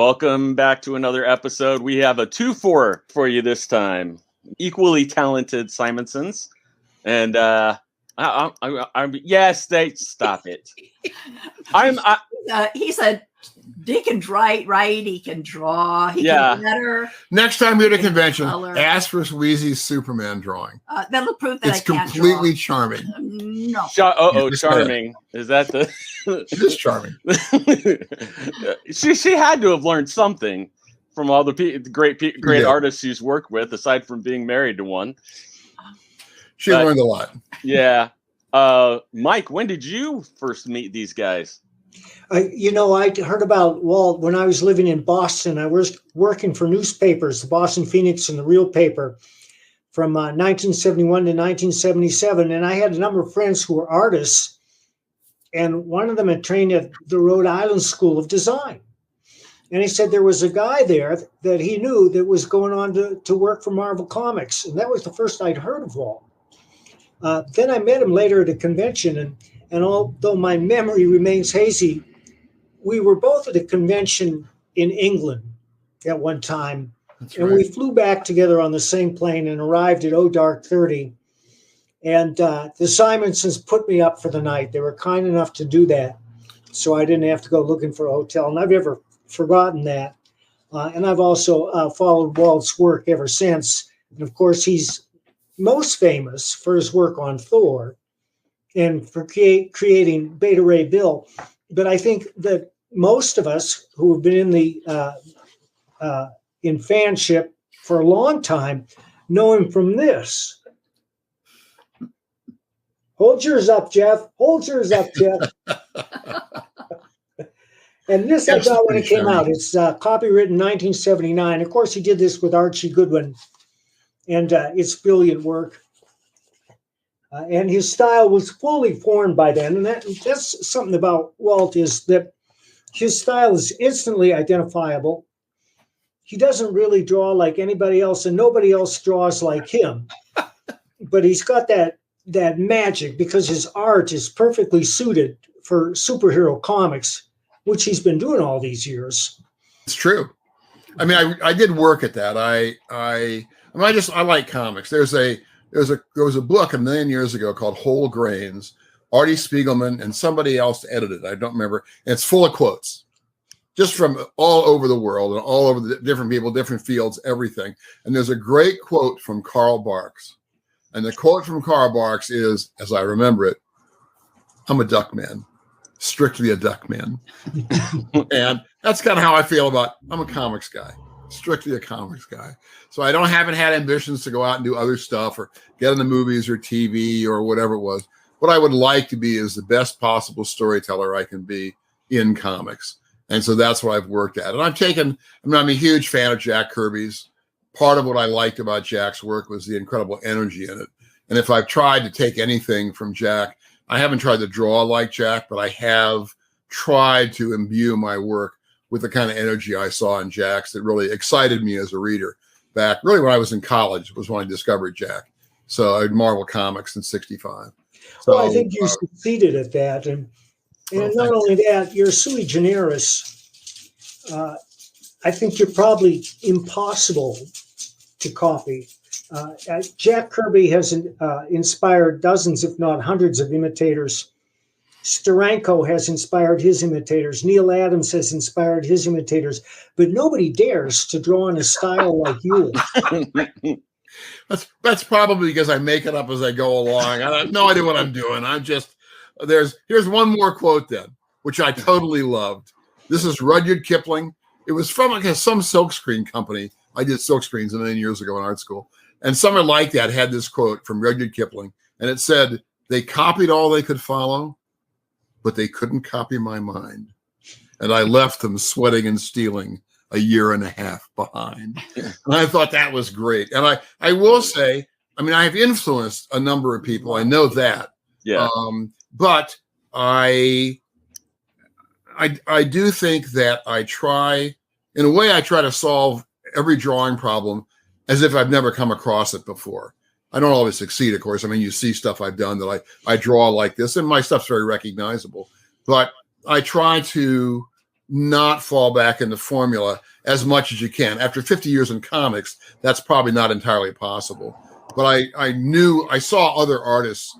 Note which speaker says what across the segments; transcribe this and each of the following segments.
Speaker 1: welcome back to another episode. We have a 2-4 for you this time. Equally talented Simonsons. And I'm yes, they stop it.
Speaker 2: He's he can write, he can draw, he can letter.
Speaker 3: Next time you're at a convention, ask for Sweezy's Superman drawing.
Speaker 2: That'll prove that
Speaker 3: it's completely charming.
Speaker 2: No.
Speaker 1: Charming. Is that the?
Speaker 3: It is charming.
Speaker 1: She had to have learned something from all the great artists she's worked with, aside from being married to one.
Speaker 3: She learned a lot.
Speaker 1: Yeah. Mike, when did you first meet these guys?
Speaker 4: I heard about Walt when I was living in Boston. I was working for newspapers, the Boston Phoenix and the Real Paper, from 1971 to 1977. And I had a number of friends who were artists. And one of them had trained at the Rhode Island School of Design. And he said there was a guy there that he knew that was going on to work for Marvel Comics. And that was the first I'd heard of Walt. Then I met him later at a convention. And although my memory remains hazy, we were both at a convention in England at one time.
Speaker 3: That's
Speaker 4: and
Speaker 3: right.
Speaker 4: we flew back together on the same plane and arrived at dark 30. And the Simonsons put me up for the night. They were kind enough to do that, so I didn't have to go looking for a hotel. And I've never forgotten that. And I've also followed Walt's work ever since. And of course, he's most famous for his work on Thor and for creating Beta Ray Bill. But I think that most of us who have been in the in fanship for a long time know him from this. Hold yours up, Jeff. Hold yours up, Jeff. And this I got when it came out. It's copywritten 1979. Of course, he did this with Archie Goodwin, and it's brilliant work. And his style was fully formed by then. And that's something about Walt, is that his style is instantly identifiable. He doesn't really draw like anybody else, and nobody else draws like him. But he's got that magic because his art is perfectly suited for superhero comics, which he's been doing all these years.
Speaker 3: It's true. I mean, I did work at that. I like comics. There was a book a million years ago called Whole Grains. Artie Spiegelman and somebody else edited it. I don't remember. And it's full of quotes, just from all over the world and all over the different people, different fields, everything. And there's a great quote from Karl Barks. And the quote from Karl Barks is, as I remember it, "I'm a duck man, strictly a duck man." And that's kind of how I feel about, I'm a comics guy, strictly a comics guy. So I haven't had ambitions to go out and do other stuff or get in the movies or TV or whatever it was. What I would like to be is the best possible storyteller I can be in comics. And so that's what I've worked at. And I'm a huge fan of Jack Kirby's. Part of what I liked about Jack's work was the incredible energy in it. And if I've tried to take anything from Jack, I haven't tried to draw like Jack, but I have tried to imbue my work with the kind of energy I saw in Jack's that really excited me as a reader back really when I was in college was when I discovered Jack. So I Marvel Comics in '65. So,
Speaker 4: well, I think you succeeded at that. And not only that, you're sui generis. I think you're probably impossible to copy. Jack Kirby has inspired dozens, if not hundreds, of imitators. Steranko has inspired his imitators. Neil Adams has inspired his imitators. But nobody dares to draw in a style like yours.
Speaker 3: That's probably because I make it up as I go along. I have no idea what I'm doing. Here's one more quote then, which I totally loved. This is Rudyard Kipling. It was from some silkscreen company. I did silkscreens a million years ago in art school. And someone like that had this quote from Rudyard Kipling. And it said, "They copied all they could follow, but they couldn't copy my mind. And I left them sweating and stealing a year and a half behind." And I thought that was great. And I will say, I mean, I have influenced a number of people. I know that.
Speaker 1: Yeah.
Speaker 3: But I do think that I try to solve every drawing problem as if I've never come across it before. I don't always succeed, of course. I mean, you see stuff I've done that I draw like this, and my stuff's very recognizable. But I try to not fall back into formula as much as you can. After 50 years in comics, that's probably not entirely possible. But I saw other artists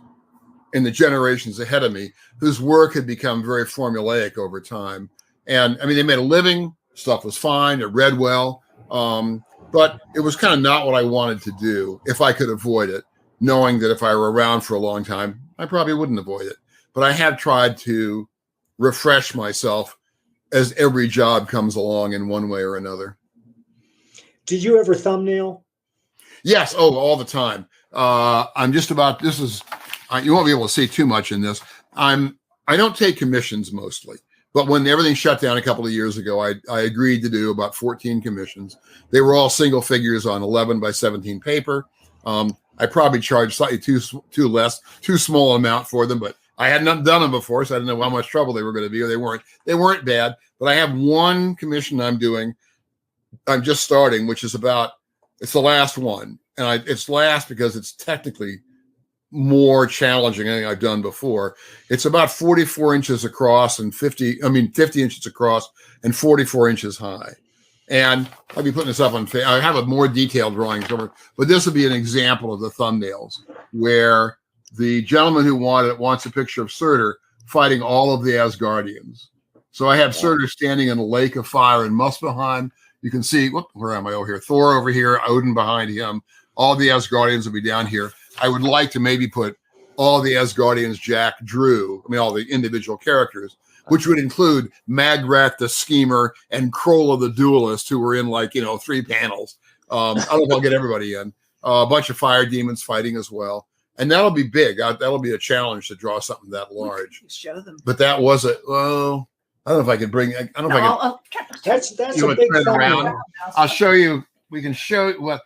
Speaker 3: in the generations ahead of me whose work had become very formulaic over time. And I mean, they made a living, stuff was fine, it read well, but it was kind of not what I wanted to do if I could avoid it, knowing that if I were around for a long time, I probably wouldn't avoid it. But I have tried to refresh myself as every job comes along in one way or another.
Speaker 4: Did you ever thumbnail?
Speaker 3: Yes. Oh, all the time. I'm just about, this is, you won't be able to see too much in this. I don't take commissions mostly, but when everything shut down a couple of years ago, I agreed to do about 14 commissions. They were all single figures on 11 by 17 paper. I probably charged slightly too small amount for them, but I hadn't done them before, so I didn't know how much trouble they were going to be, or they weren't bad. But I have one commission I'm just starting, which is it's the last one. And it's last because it's technically more challenging than anything I've done before. It's about 44 inches across and 50 inches across and 44 inches high. And I'll be putting this up I have a more detailed drawing somewhere, but this will be an example of the thumbnails where the gentleman who wants a picture of Surtur fighting all of the Asgardians. So I have Surtur standing in a lake of fire in Muspelheim. You can see, where am I over here? Thor over here, Odin behind him. All the Asgardians will be down here. I would like to maybe put all the Asgardians Jack drew, all the individual characters, which would include Magrat the Schemer and Krolla the Duelist, who were in 3 panels. I don't know if I'll get everybody in. A bunch of fire demons fighting as well. And that'll be big. That'll be a challenge to draw something that large.
Speaker 2: Show them.
Speaker 3: But that was I don't know if I can bring. I don't know if I can.
Speaker 4: That's a big
Speaker 3: around. I'll show you. We can show you what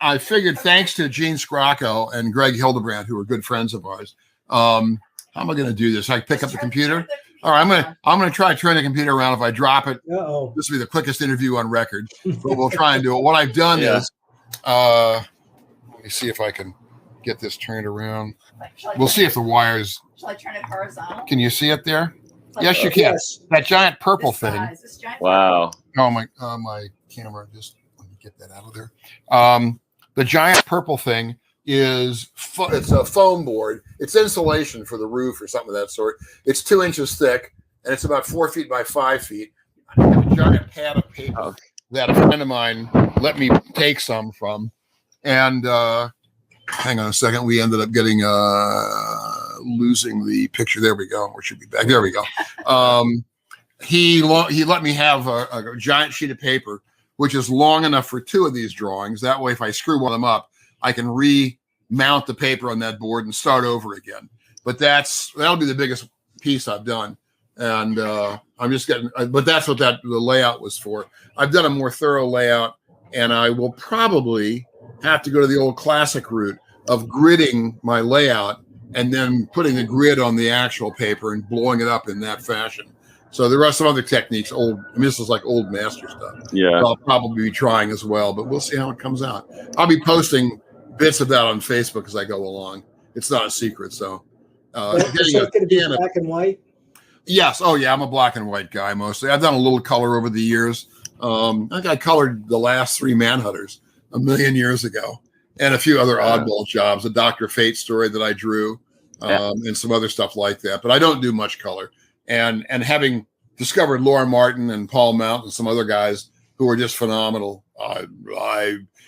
Speaker 3: I figured. Thanks to Gene Scrocco and Greg Hildebrand, who are good friends of ours. How am I going to do this? I pick up the computer. All right, I'm gonna try to turn the computer around. If I drop it, this will be the quickest interview on record. But we'll try and do it. What I've done is, let me see if I can get this turned around. We'll see if the wires.
Speaker 2: Shall I turn it horizontal?
Speaker 3: Can you see it there? Yes, you can. Yes. That giant purple thing.
Speaker 1: Wow.
Speaker 3: Oh my camera. Just let me get that out of there. The giant purple thing is it's a foam board. It's insulation for the roof or something of that sort. It's 2 inches thick and it's about 4 feet by 5 feet. I have a giant pad of paper that a friend of mine let me take some from. And hang on a second. We ended up getting losing the picture. There we go. Or should be back. There we go. He let me have a giant sheet of paper, which is long enough for 2 of these drawings. That way, if I screw one of them up, I can remount the paper on that board and start over again. But that'll be the biggest piece I've done. And I'm just getting, but that's what the layout was for. I've done a more thorough layout, and I will probably have to go to the old classic route of gridding my layout and then putting the grid on the actual paper and blowing it up in that fashion. So there are some other techniques, this is like old master stuff.
Speaker 1: Yeah.
Speaker 3: I'll probably be trying as well, but we'll see how it comes out. I'll be posting bits of that on Facebook as I go along. It's not a secret. So
Speaker 4: is it going to be black and white?
Speaker 3: Yes. Oh yeah. I'm a black and white guy mostly. I've done a little color over the years. I think I colored the last 3 Manhunters a million years ago and a few other oddball jobs, a Dr. Fate story that I drew and some other stuff like that. But I don't do much color. And having discovered Laura Martin and Paul Mount and some other guys who are just phenomenal,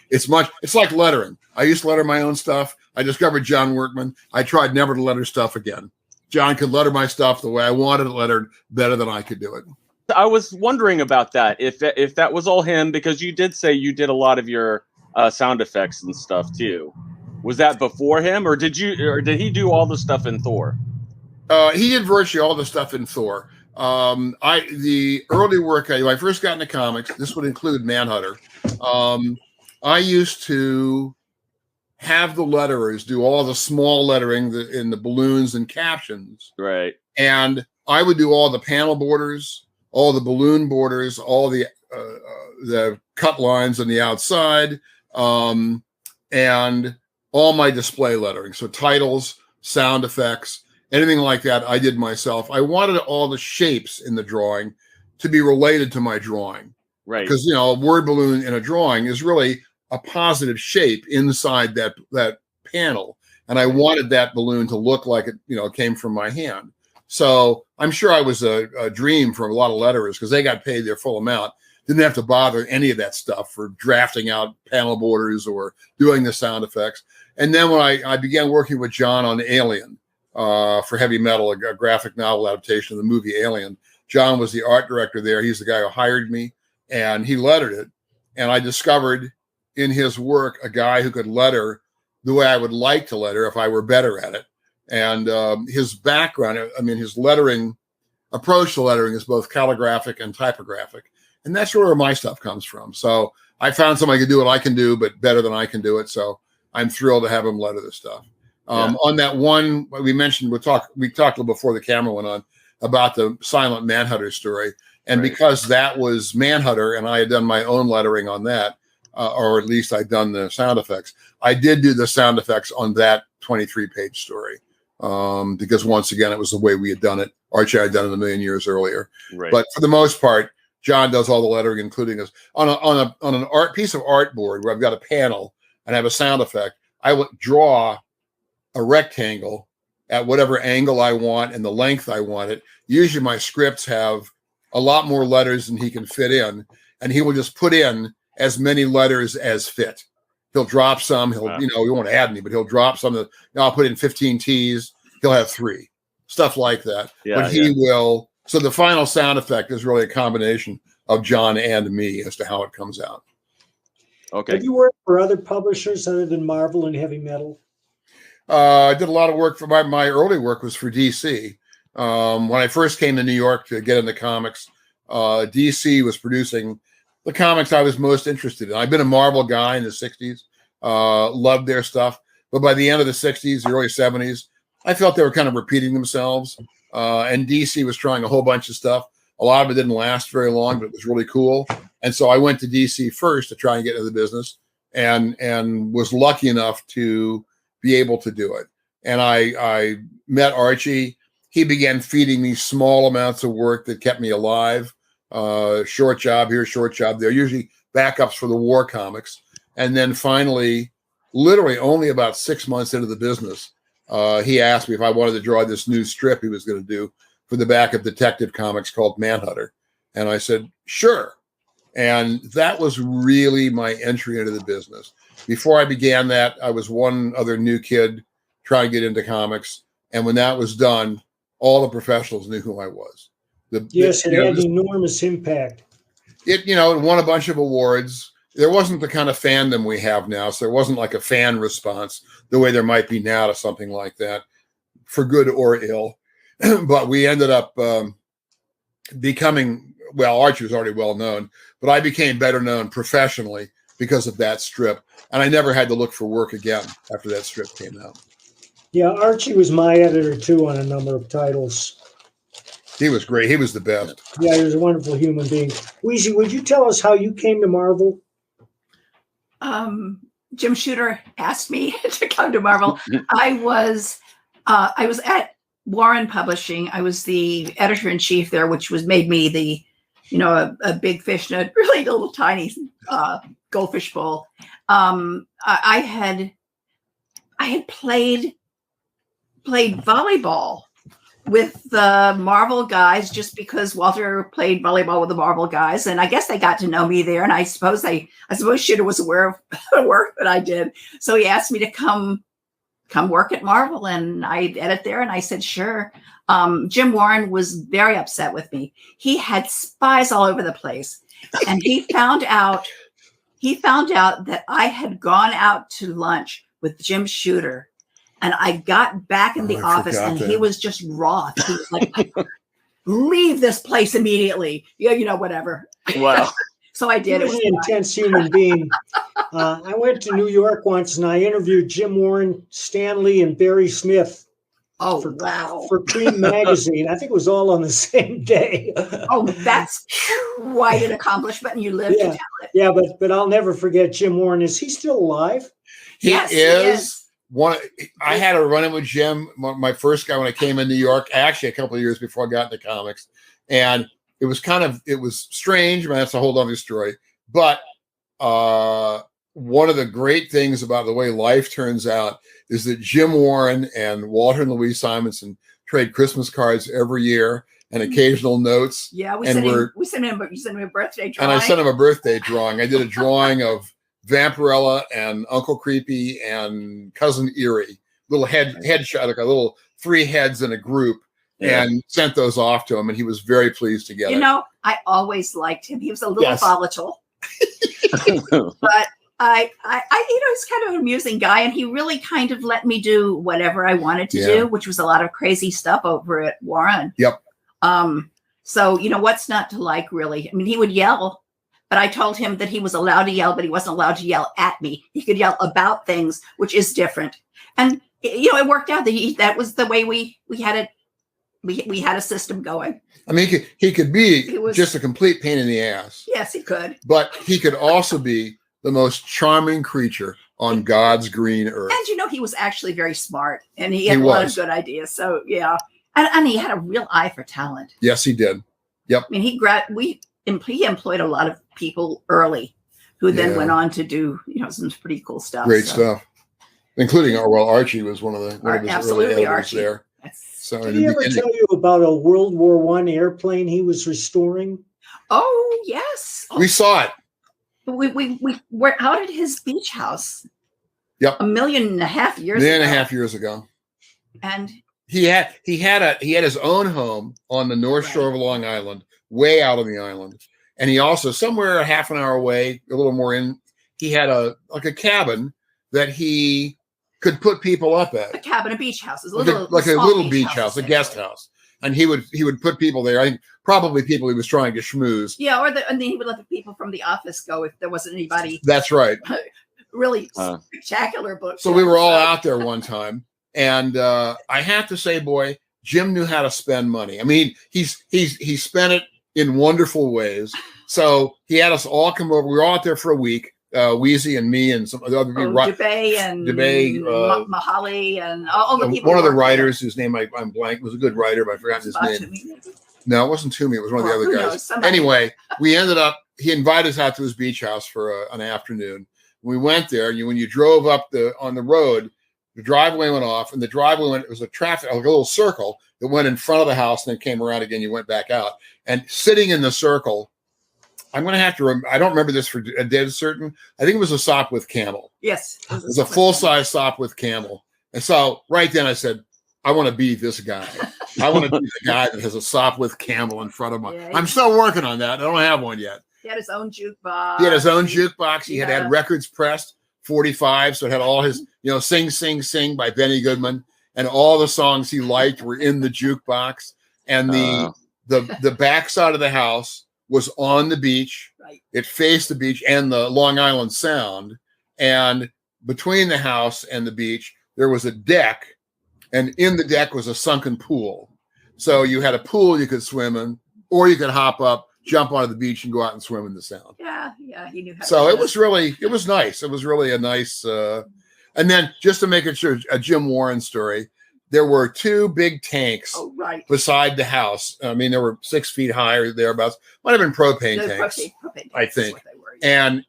Speaker 3: it's like lettering. I used to letter my own stuff. I discovered John Workman. I tried never to letter stuff again. John could letter my stuff the way I wanted it lettered better than I could do it.
Speaker 1: I was wondering about that, if that was all him, because you did say you did a lot of your sound effects and stuff too. Was that before him, or did he do all the stuff in Thor?
Speaker 3: He did virtually all the stuff in Thor. The early work I first got into comics, this would include Manhunter. I used to have the letterers do all the small lettering in the balloons and captions.
Speaker 1: Right. And
Speaker 3: I would do all the panel borders, all the balloon borders, all the cut lines on the outside, and all my display lettering. So titles, sound effects, anything like that, I did myself. I wanted all the shapes in the drawing to be related to my drawing.
Speaker 1: Right.
Speaker 3: Because, you know, a word balloon in a drawing is really a positive shape inside that panel. And I wanted that balloon to look like it, you know, came from my hand. So I'm sure I was a dream for a lot of letterers because they got paid their full amount. Didn't have to bother any of that stuff for drafting out panel borders or doing the sound effects. And then when I began working with John on Alien for Heavy Metal, a graphic novel adaptation of the movie Alien, John was the art director there. He's the guy who hired me, and he lettered it. And I discovered in his work a guy who could letter the way I would like to letter if I were better at it. And his background, I mean, his lettering approach to lettering is both calligraphic and typographic. And that's where my stuff comes from. So I found somebody who can do what I can do, but better than I can do it. So I'm thrilled to have him letter this stuff. On that one, we mentioned, we talked a little before the camera went on about the Silent Manhunter story. And because that was Manhunter and I had done my own lettering on that, or at least I'd done the sound effects, I did do the sound effects on that 23-page story. Because once again, it was the way we had done it. Archie had done it a million years earlier. Right. But for the most part, John does all the lettering, including us on an art piece of artboard where I've got a panel and have a sound effect. I would draw a rectangle at whatever angle I want and the length I want it. Usually my scripts have a lot more letters than he can fit in, and he will just put in as many letters as fit. He'll drop some. He'll, you know, he won't add any, but he'll drop some. You know, I'll put in 15 T's. He'll have 3, stuff like that. Yeah, but he will. So the final sound effect is really a combination of John and me as to how it comes out.
Speaker 4: Okay. Have you worked for other publishers other than Marvel and Heavy Metal?
Speaker 3: I did a lot of work for my early work was for DC. When I first came to New York to get into comics, DC was producing the comics I was most interested in. I've been a Marvel guy in the 60s, loved their stuff. But by the end of the 60s, the early 70s, I felt they were kind of repeating themselves. And DC was trying a whole bunch of stuff. A lot of it didn't last very long, but it was really cool. And so I went to DC first to try and get into the business and was lucky enough to be able to do it. And I met Archie. He began feeding me small amounts of work that kept me alive. Short job here, short job there, usually backups for the war comics. And then finally, literally only about 6 months into the business, he asked me if I wanted to draw this new strip he was going to do for the back of Detective Comics called Manhunter. And I said, sure. And that was really my entry into the business. Before I began that, I was one other new kid trying to get into comics. And when that was done, all the professionals knew who I was.
Speaker 4: Yes, it had enormous impact.
Speaker 3: It, you know, it won a bunch of awards. There wasn't the kind of fandom we have now. So there wasn't like a fan response the way there might be now to something like that, for good or ill. But we ended up becoming, well, Archie was already well known, but I became better known professionally because of that strip. And I never had to look for work again after that strip came out.
Speaker 4: Yeah, Archie was my editor too on a number of titles.
Speaker 3: He was great. He was the best.
Speaker 4: Yeah, he was a wonderful human being. Wheezy, would you tell us how you came to Marvel?
Speaker 2: Jim Shooter asked me to come to Marvel. I was at Warren Publishing. I was the editor-in-chief there, which made me the, you know, a big fish in a really little tiny goldfish bowl. I had played volleyball with the Marvel guys just because Walter played volleyball with the Marvel guys, and I guess they got to know me there. And I suppose Shooter was aware of the work that I did, so he asked me to come work at Marvel, and I'd edit there, and I said sure. Jim Warren was very upset with me. He had spies all over the place, and he found out that I had gone out to lunch with Jim Shooter. And I got back in the office, and he was just wroth. He was like, "Leave this place immediately." Yeah, you know, whatever.
Speaker 1: Wow.
Speaker 2: So I did.
Speaker 4: He was an intense human being. I went to New York once, and I interviewed Jim Warren, Stan Lee, and Barry Smith.
Speaker 2: Oh, wow!
Speaker 4: For Cream magazine. I think it was all on the same day.
Speaker 2: Oh, that's quite an accomplishment, and you lived to tell it.
Speaker 4: Yeah, but I'll never forget Jim Warren. Is he still alive?
Speaker 3: Yes, he is. I had a run-in with Jim, my first guy when I came in New York, actually a couple of years before I got into comics. And it was strange. I mean, that's a whole other story. But one of the great things about the way life turns out is that Jim Warren and Walter and Louise Simonson trade Christmas cards every year and occasional notes.
Speaker 2: Yeah, you sent him a birthday drawing.
Speaker 3: And I sent him a birthday drawing. I did a drawing of Vampirella and Uncle Creepy and Cousin Erie, little headshot, like a little 3 heads in a group, and sent those off to him, and he was very pleased to get it.
Speaker 2: I always liked him. He was a little volatile, but I he's kind of an amusing guy, and he really kind of let me do whatever I wanted to do, which was a lot of crazy stuff over at Warren.
Speaker 3: Yep.
Speaker 2: So what's not to like, really? I mean, he would yell, but I told him that he was allowed to yell, but he wasn't allowed to yell at me. He could yell about things, which is different. And it worked out that was the way we had it. We had a system going. I mean,
Speaker 3: he could be just a complete pain in the ass.
Speaker 2: Yes, he could.
Speaker 3: But he could also be the most charming creature on God's green earth.
Speaker 2: And he was actually very smart, and he had a lot of good ideas. So yeah, and he had a real eye for talent.
Speaker 3: Yes, he did. Yep.
Speaker 2: I mean, he employed a lot of people early, who then went on to do some pretty cool stuff.
Speaker 3: Great stuff, including Archie was one of his early editors there. So,
Speaker 4: did he ever tell you about a World War I airplane he was restoring?
Speaker 2: Oh yes,
Speaker 3: we saw it.
Speaker 2: We were out at his beach house.
Speaker 3: Yep,
Speaker 2: 1.5 years.
Speaker 3: 1.5 years ago.
Speaker 2: And
Speaker 3: he had his own home on the North Shore of Long Island, way out on the island, and he also somewhere a half an hour away, a little more in, he had a cabin that he could put people up at.
Speaker 2: A cabin, a beach house,
Speaker 3: a little beach house, a guest house, and he would put people there. I think probably people he was trying to schmooze.
Speaker 2: Yeah, and then he would let the people from the office go if there wasn't anybody.
Speaker 3: That's right.
Speaker 2: Really spectacular book.
Speaker 3: So we were all out there one time, and I have to say, boy, Jim knew how to spend money. I mean, he spent it in wonderful ways. So he had us all come over. We were all out there for a week. Wheezy and me and some other people.
Speaker 2: DeBay and Mahali and all the people.
Speaker 3: One of the writers, whose name I'm blank, was a good writer, but I forgot his name. No, it wasn't Toomey. It was one of the other guys. Anyway, he invited us out to his beach house for an afternoon. We went there. When you drove up on the road, the driveway went off, and it was a little circle that went in front of the house and then came around again. You went back out, and sitting in the circle, I'm going to have to. I don't remember this for a dead certain. I think it was a Sopwith Camel.
Speaker 2: Yes,
Speaker 3: it was a full-size Sopwith Camel. And so right then I said, I want to be this guy. I want to be the guy that has a Sopwith Camel in front of me. Yeah, I'm still working on that. I don't have one yet.
Speaker 2: He had his own jukebox.
Speaker 3: He had records pressed, 45. So it had all his, Sing, Sing, Sing by Benny Goodman. And all the songs he liked were in the jukebox. And the back side of the house was on the beach.
Speaker 2: Right.
Speaker 3: It faced the beach and the Long Island Sound. And between the house and the beach, there was a deck. And in the deck was a sunken pool. So you had a pool you could swim in, or you could hop up, jump onto the beach, and go out and swim in the Sound.
Speaker 2: Yeah, he knew how to
Speaker 3: So
Speaker 2: do
Speaker 3: it was nice. It was really a nice, and then just to make it sure, a Jim Warren story, there were 2 big tanks beside the house. I mean, they were 6 feet high or thereabouts. Might have been propane tanks, I think. And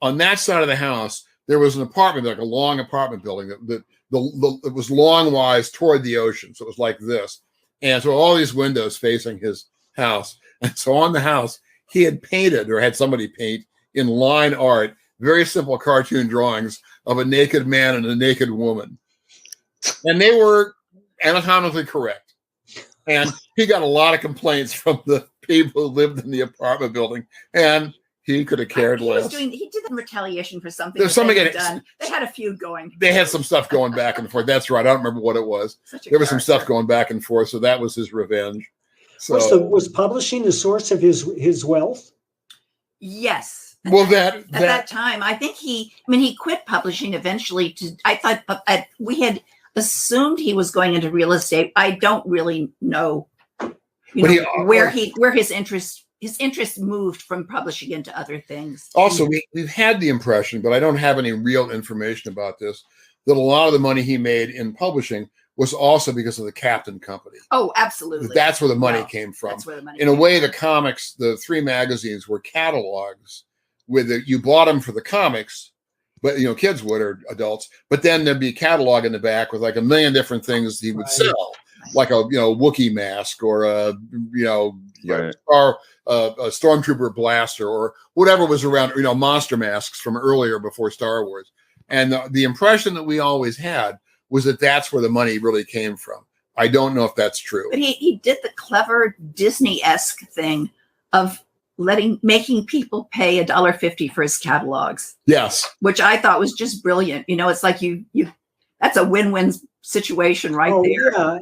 Speaker 3: on that side of the house, there was an apartment, like a long apartment building that it was long-wise toward the ocean. So it was like this. And so all these windows facing his house. And so on the house, he had painted, or had somebody paint, in line art, very simple cartoon drawings of a naked man and a naked woman. And they were anatomically correct. And he got a lot of complaints from the people who lived in the apartment building. And he could have cared less.
Speaker 2: He did the retaliation for something
Speaker 3: There's
Speaker 2: they had done. They had a feud going.
Speaker 3: They had some stuff going back and forth. That's right. I don't remember what it was. There was some stuff going back and forth. So that was his revenge. So
Speaker 4: was publishing the source of his wealth?
Speaker 2: Yes.
Speaker 3: Well,
Speaker 2: at that time, I think he quit publishing eventually. I thought we had assumed he was going into real estate. I don't really know, where his interest moved from publishing into other things.
Speaker 3: Also, we've had the impression, but I don't have any real information about this, that a lot of the money he made in publishing was also because of the Captain Company.
Speaker 2: Oh, absolutely.
Speaker 3: That's where the money came from.
Speaker 2: That's where the money
Speaker 3: In a
Speaker 2: came
Speaker 3: way,
Speaker 2: from.
Speaker 3: the comics, the 3 magazines were catalogs with you bought them for the comics, but kids would, or adults, but then there'd be a catalog in the back with like a million different things he would sell, like a Wookiee mask or a Stormtrooper blaster or whatever was around, monster masks from earlier before Star Wars. And the impression that we always had was that that's where the money really came from. I don't know if that's true.
Speaker 2: But he did the clever Disney-esque thing of making people pay $1.50 for his catalogs.
Speaker 3: Yes.
Speaker 2: Which I thought was just brilliant. It's like you that's a win-win situation right there.
Speaker 4: Yeah.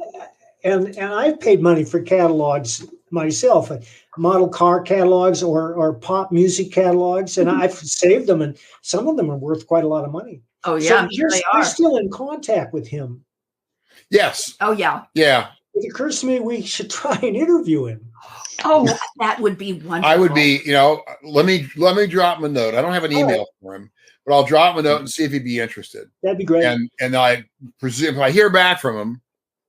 Speaker 4: And I've paid money for catalogs myself, model car catalogs or pop music catalogs, and I've saved them, and some of them are worth quite a lot of money.
Speaker 2: Oh yeah,
Speaker 4: so you're still in contact with him.
Speaker 3: Yes.
Speaker 2: Oh yeah.
Speaker 3: Yeah.
Speaker 4: It occurs to me we should try and interview him.
Speaker 2: Oh, that would be wonderful.
Speaker 3: I would be, let me drop him a note. I don't have an email for him, but I'll drop him a note and see if he'd be interested.
Speaker 4: That'd be great.
Speaker 3: And I presume if I hear back from him,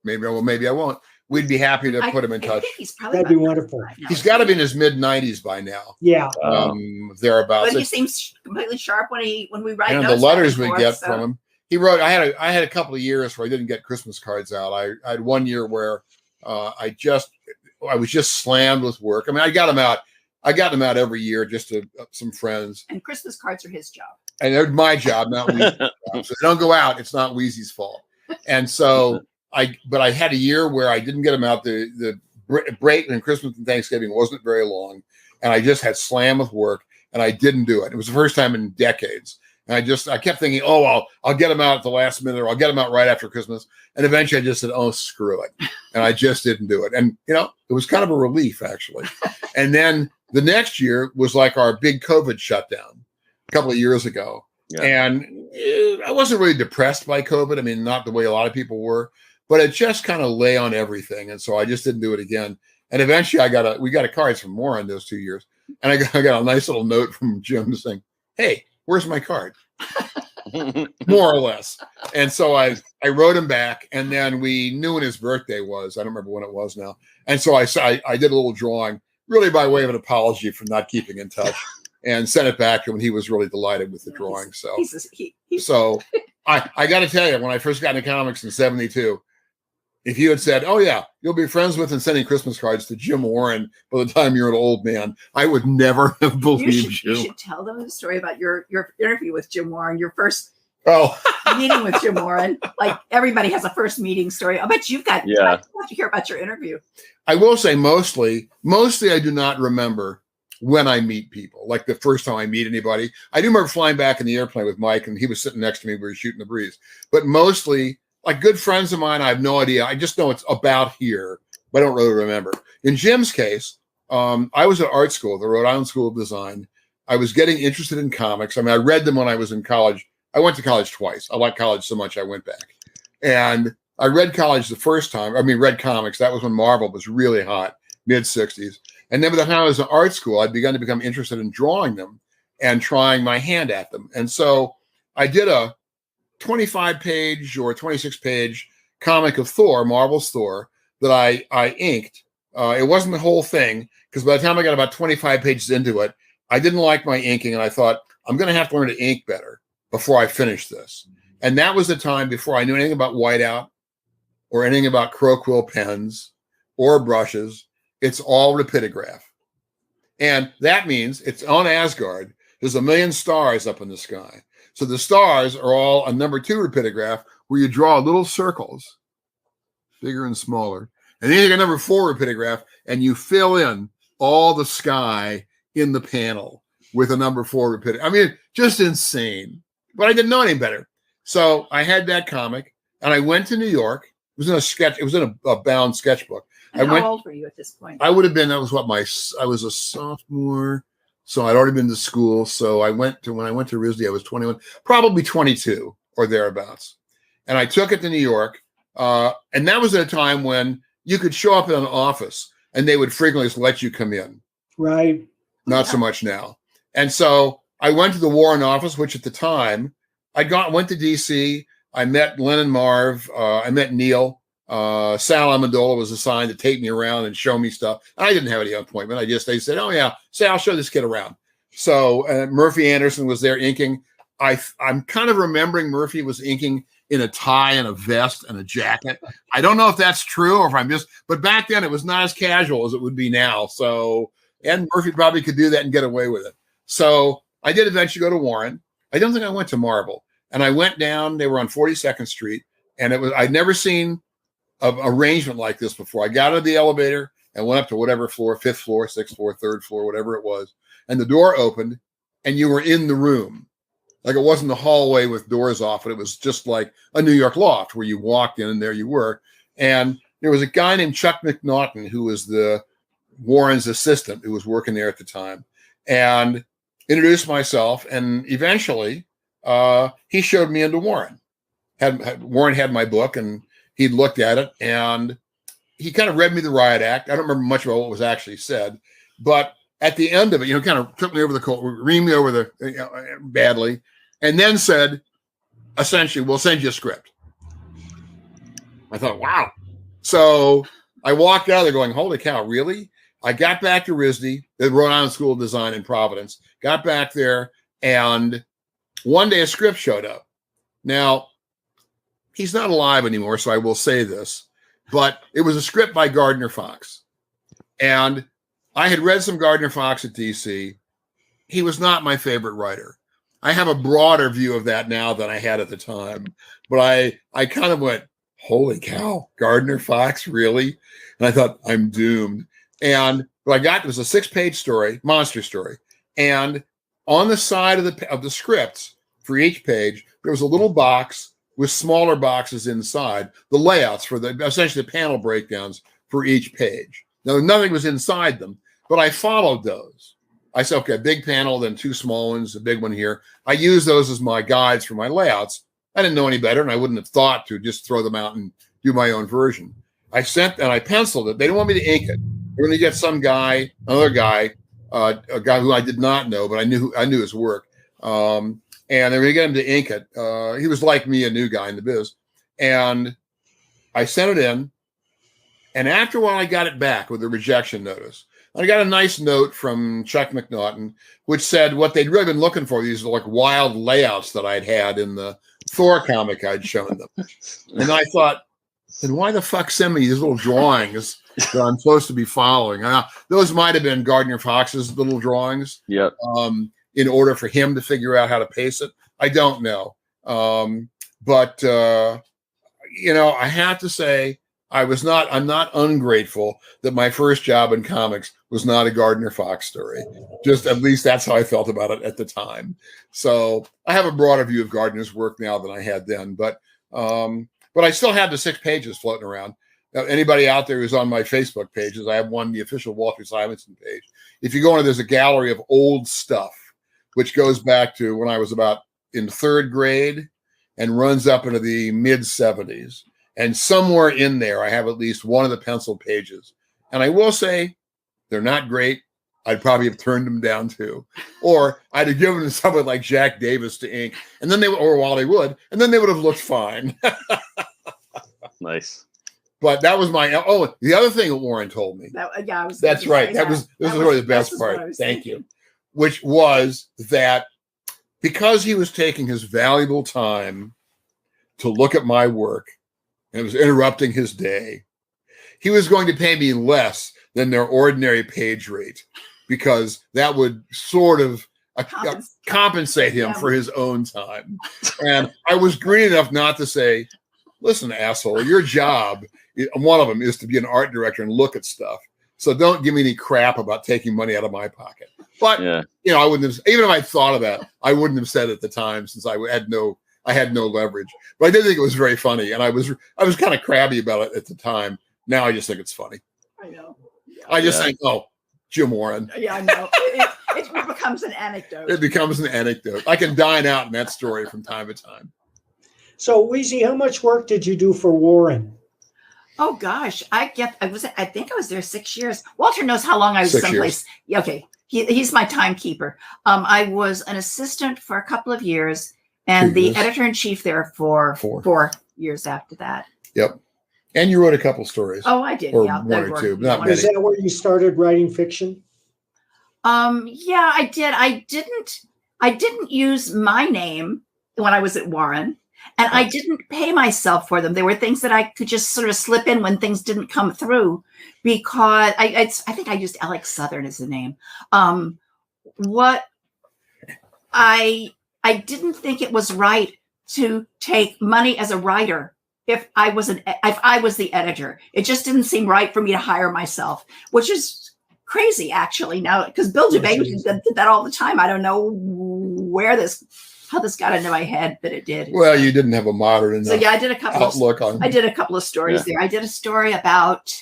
Speaker 3: maybe I will, maybe I won't. We'd be happy to put him in touch.
Speaker 2: He's probably
Speaker 4: That'd be wonderful.
Speaker 2: Right now.
Speaker 3: He's got to be in his mid-90s by now.
Speaker 4: Yeah.
Speaker 3: Thereabouts.
Speaker 2: But he seems completely sharp when we write
Speaker 3: and
Speaker 2: notes.
Speaker 3: The letters we get from him. He wrote. I had a couple of years where I didn't get Christmas cards out. I had one year where I was just slammed with work. I mean, I got them out. I every year just to some friends.
Speaker 2: And Christmas cards are his job.
Speaker 3: And they're my job, not Wheezy's job. So if they don't go out, it's not Wheezy's fault. And so but I had a year where I didn't get them out. The break in Christmas and Thanksgiving wasn't very long, and I just had slammed with work, and I didn't do it. It was the first time in decades. And I kept thinking, I'll get them out at the last minute, or I'll get them out right after Christmas. And eventually I just said, screw it. And I just didn't do it. And, it was kind of a relief, actually. And then the next year was like our big COVID shutdown a couple of years ago. Yeah. And I wasn't really depressed by COVID. I mean, not the way a lot of people were, but it just kind of lay on everything. And so I just didn't do it again. And eventually we got a cards from Warren those 2 years. And I got a nice little note from Jim saying, hey, where's my card? More or less. And so I wrote him back, and then we knew when his birthday was. I don't remember when it was now. And so I did a little drawing, really by way of an apology for not keeping in touch, and sent it back to him. He was really delighted with the drawing. So I got to tell you, when I first got into comics in '72, if you had said, "Oh yeah, you'll be friends with and sending Christmas cards to Jim Warren by the time you're an old man," I would never have believed you.
Speaker 2: You should tell them the story about your interview with Jim Warren, your first meeting with Jim Warren. Like everybody has a first meeting story. I bet you've got. Yeah. I'd love to hear about your interview.
Speaker 3: I will say mostly I do not remember when I meet people. Like the first time I meet anybody, I do remember flying back in the airplane with Mike, and he was sitting next to me. We were shooting the breeze, but mostly. Like good friends of mine, I have no idea. I just know it's about here, but I don't really remember. In Jim's case, I was at art school, the Rhode Island School of Design. I was getting interested in comics. I mean, I read them when I was in college. I went to college twice. I liked college so much I went back. And I read college the first time. Read comics. That was when Marvel was really hot, mid-'60s. And then by the time I was in art school, I'd begun to become interested in drawing them and trying my hand at them. And so I did a 25-page or 26-page comic of Thor, Marvel's Thor, that I inked. It wasn't the whole thing, because by the time I got about 25 pages into it, I didn't like my inking, and I thought, I'm going to have to learn to ink better before I finish this. And that was the time before I knew anything about whiteout or anything about crow quill pens or brushes. It's all rapidograph. And that means it's on Asgard. There's a million stars up in the sky. So the stars are all a number 2 rapidograph where you draw little circles, bigger and smaller. And then you get number 4 rapidograph, and you fill in all the sky in the panel with a number 4 rapidograph. I mean, just insane. But I didn't know any better. So I had that comic, and I went to New York. It was in a sketch. It was in a bound sketchbook.
Speaker 2: And how old were you at this point?
Speaker 3: I would have been. I was I was a sophomore. So I'd already been to school. So when I went to RISD, I was 21, probably 22 or thereabouts. And I took it to New York. And that was at a time when you could show up in an office and they would frequently just let you come in.
Speaker 4: Right.
Speaker 3: Not so much now. And so I went to the Warren office, which at the time went to DC. I met Len and Marv. I met Neil. Sal Amendola was assigned to take me around and show me stuff. I didn't have any appointment. They said, oh yeah, say I'll show this kid around. So Murphy Anderson was there inking. I'm kind of remembering Murphy was inking in a tie and a vest and a jacket. I don't know if that's true or if I'm just, but back then it was not as casual as it would be now. So, and Murphy probably could do that and get away with it. So I did eventually go to Warren. I don't think I went to Marble. And I went down, they were on 42nd Street, and I'd never seen an arrangement like this before. I got out of the elevator and went up to whatever floor, 5th floor, 6th floor, 3rd floor, whatever it was. And the door opened and you were in the room. Like it wasn't a hallway with doors off, but it was just like a New York loft where you walked in and there you were. And there was a guy named Chuck McNaughton who was the Warren's assistant who was working there at the time, and introduced myself. And eventually he showed me into Warren. Warren had my book and he'd looked at it and he kind of read me the riot act. I don't remember much about what was actually said, but at the end of it, kind of took me over the coat, reamed me over the badly, and then said, essentially, we'll send you a script. I thought, wow. So I walked out of there going, holy cow, really? I got back to RISD, the Rhode Island School of Design in Providence, got back there, and one day a script showed up. Now, he's not alive anymore, so I will say this, but it was a script by Gardner Fox. And I had read some Gardner Fox at DC. He was not my favorite writer. I have a broader view of that now than I had at the time. But I kind of went, holy cow, Gardner Fox, really? And I thought, I'm doomed. And what I got was a 6-page story, monster story. And on the side of the scripts for each page, there was a little box with smaller boxes inside, the layouts for essentially the panel breakdowns for each page. Now, nothing was inside them, but I followed those. I said, okay, a big panel, then 2 small ones, a big one here. I used those as my guides for my layouts. I didn't know any better, and I wouldn't have thought to just throw them out and do my own version. I penciled it. They didn't want me to ink it. They were going to get some guy, another guy, a guy who I did not know, but I knew his work. And they were going to get him to ink it. He was like me, a new guy in the biz. And I sent it in. And after a while, I got it back with a rejection notice. I got a nice note from Chuck McNaughton, which said what they'd really been looking for, these like wild layouts that I'd had in the Thor comic I'd shown them. And I thought, then why the fuck send me these little drawings that I'm supposed to be following? Those might have been Gardner Fox's little drawings.
Speaker 1: Yep.
Speaker 3: In order for him to figure out how to pace it. I don't know. But I have to say, I'm not ungrateful that my first job in comics was not a Gardner Fox story. Just at least that's how I felt about it at the time. So I have a broader view of Gardner's work now than I had then. But I still have the 6 pages floating around. Now, anybody out there who's on my Facebook pages, I have one, the official Walter Simonson page. If you go in, there's a gallery of old stuff, which goes back to when I was about in 3rd grade and runs up into the mid-70s. And somewhere in there, I have at least one of the pencil pages. And I will say, they're not great. I'd probably have turned them down too. Or I'd have given them to someone like Jack Davis to ink, and then or Wally Wood, and then they would have looked fine.
Speaker 1: Nice.
Speaker 3: But that was the other thing that Warren told me. That's right. This was really the best part. Thank you. Which was that because he was taking his valuable time to look at my work, and it was interrupting his day, he was going to pay me less than their ordinary page rate, because that would sort of compensate him for his own time. And I was green enough not to say, listen, asshole, your job, one of them, is to be an art director and look at stuff. So don't give me any crap about taking money out of my pocket. But, I wouldn't have, even if I thought of that, I wouldn't have said it at the time, since I had no leverage. But I did think it was very funny, and I was kind of crabby about it at the time. Now I just think it's funny.
Speaker 2: I know. Yeah.
Speaker 3: I just think, Jim Warren.
Speaker 2: Yeah, I know. It becomes an anecdote.
Speaker 3: It becomes an anecdote. I can dine out in that story from time to time.
Speaker 4: So, Weezy, how much work did you do for Warren?
Speaker 2: Oh gosh, I think I was there 6 years. Walter knows how long I was
Speaker 3: 6
Speaker 2: someplace.
Speaker 3: years.
Speaker 2: Okay, he's my timekeeper. I was an assistant for a couple of years. and
Speaker 3: 2
Speaker 2: the
Speaker 3: years.
Speaker 2: editor-in-chief there for 4 years after that.
Speaker 3: Yep. And you wrote a couple stories.
Speaker 2: Oh, I did.
Speaker 3: Or
Speaker 2: Yeah,
Speaker 3: one or two, not
Speaker 4: Is
Speaker 3: many.
Speaker 4: that where you started writing fiction?
Speaker 2: Yeah, I did. I didn't use my name when I was at Warren, and I didn't pay myself for them. They were things that I could just sort of slip in when things didn't come through, because I think I used Alex Southern as the name. What I didn't think it was right to take money as a writer if I was the editor. It just didn't seem right for me to hire myself, which is crazy actually now, because Bill DeBay did that all the time. I don't know how this got into my head, but it did.
Speaker 3: Well, you didn't have a modern enough
Speaker 2: So yeah, I did a couple
Speaker 3: outlook on.
Speaker 2: I did a couple of stories there. I did a story about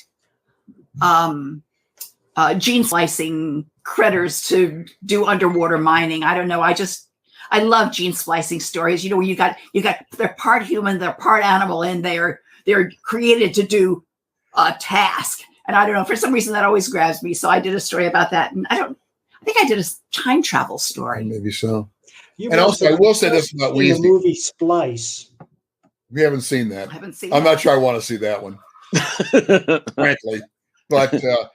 Speaker 2: gene splicing critters to do underwater mining. I don't know. I love gene splicing stories. You know, where you got they're part human, they're part animal, and they're created to do a task. And I don't know, for some reason that always grabs me. So I did a story about that. And I think I did a time travel story.
Speaker 3: Maybe so.
Speaker 4: And
Speaker 3: also, I will say this about
Speaker 4: the movie Splice.
Speaker 3: We haven't seen that.
Speaker 2: I haven't seen
Speaker 3: I'm not sure I want to see that one, frankly. But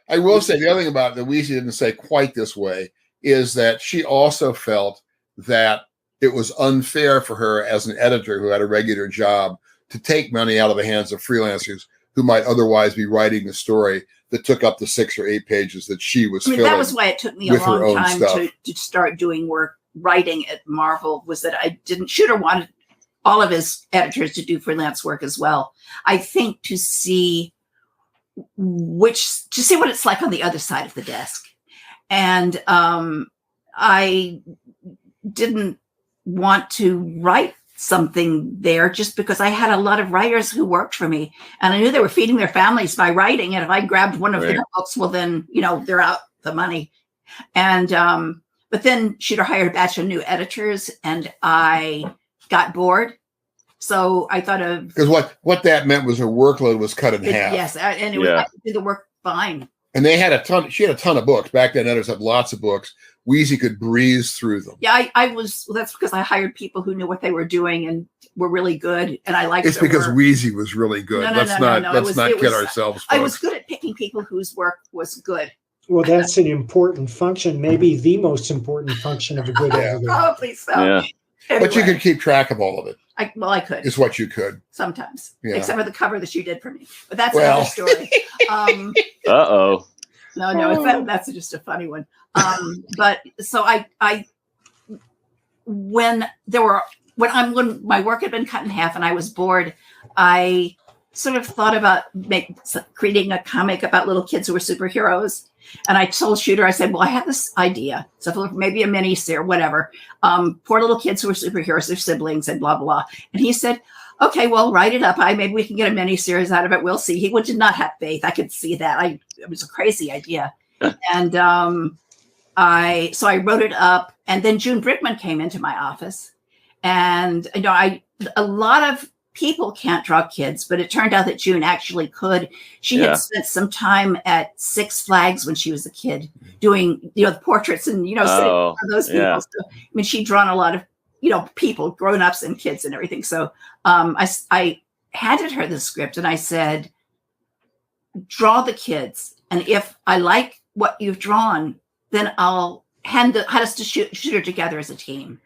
Speaker 3: I will say the other thing about it that Weezy didn't say quite this way is that she also felt that it was unfair for her as an editor who had a regular job to take money out of the hands of freelancers who might otherwise be writing the story that took up the 6 or 8 pages that she was filling.
Speaker 2: That was why it took me a long time to start doing writing at Marvel, was that I didn't. Shooter wanted all of his editors to do freelance work as well. I think to see what it's like on the other side of the desk. And I didn't want to write something there just because I had a lot of writers who worked for me, and I knew they were feeding their families by writing. And if I grabbed one of their books, well, then, they're out the money. And, but then Shooter hired a batch of new editors, and I got bored. So I thought of,
Speaker 3: because what that meant was her workload was cut in half.
Speaker 2: Yes, and it was I could do the work fine.
Speaker 3: And they had she had a ton of books back then. Editors had lots of books. Weezy could breeze through them.
Speaker 2: Yeah, that's because I hired people who knew what they were doing and were really good, and I liked.
Speaker 3: It's because Weezy was really good. Let's not kid ourselves.
Speaker 2: I was good at picking people whose work was good.
Speaker 4: Well, that's an important function, maybe the most important function of a good editor.
Speaker 2: Probably so.
Speaker 1: Yeah.
Speaker 3: Anyway, but you could keep track of all of it.
Speaker 2: I could.
Speaker 3: Is what you could.
Speaker 2: Sometimes.
Speaker 3: Yeah.
Speaker 2: Except for the cover that you did for me. But that's another story.
Speaker 1: Uh-oh.
Speaker 2: No, that's just a funny one. But so when my work had been cut in half and I was bored, I sort of thought about creating a comic about little kids who were superheroes. And I told Shooter, I said, well, I have this idea. So maybe a mini series or whatever. Poor little kids who are superheroes, their siblings and blah, blah. And he said, okay, well, write it up. Maybe we can get a mini series out of it. We'll see. He did not have faith. I could see that. It was a crazy idea. And I wrote it up. And then June Brickman came into my office. And, a lot of people can't draw kids, but it turned out that June actually could. She had spent some time at Six Flags when she was a kid doing, the portraits and, sitting for those people.
Speaker 1: Yeah.
Speaker 2: So, she'd drawn a lot of, people, grown-ups and kids and everything. So I handed her the script and I said, draw the kids. And if I like what you've drawn, then I'll hand us to Shooter together as a team.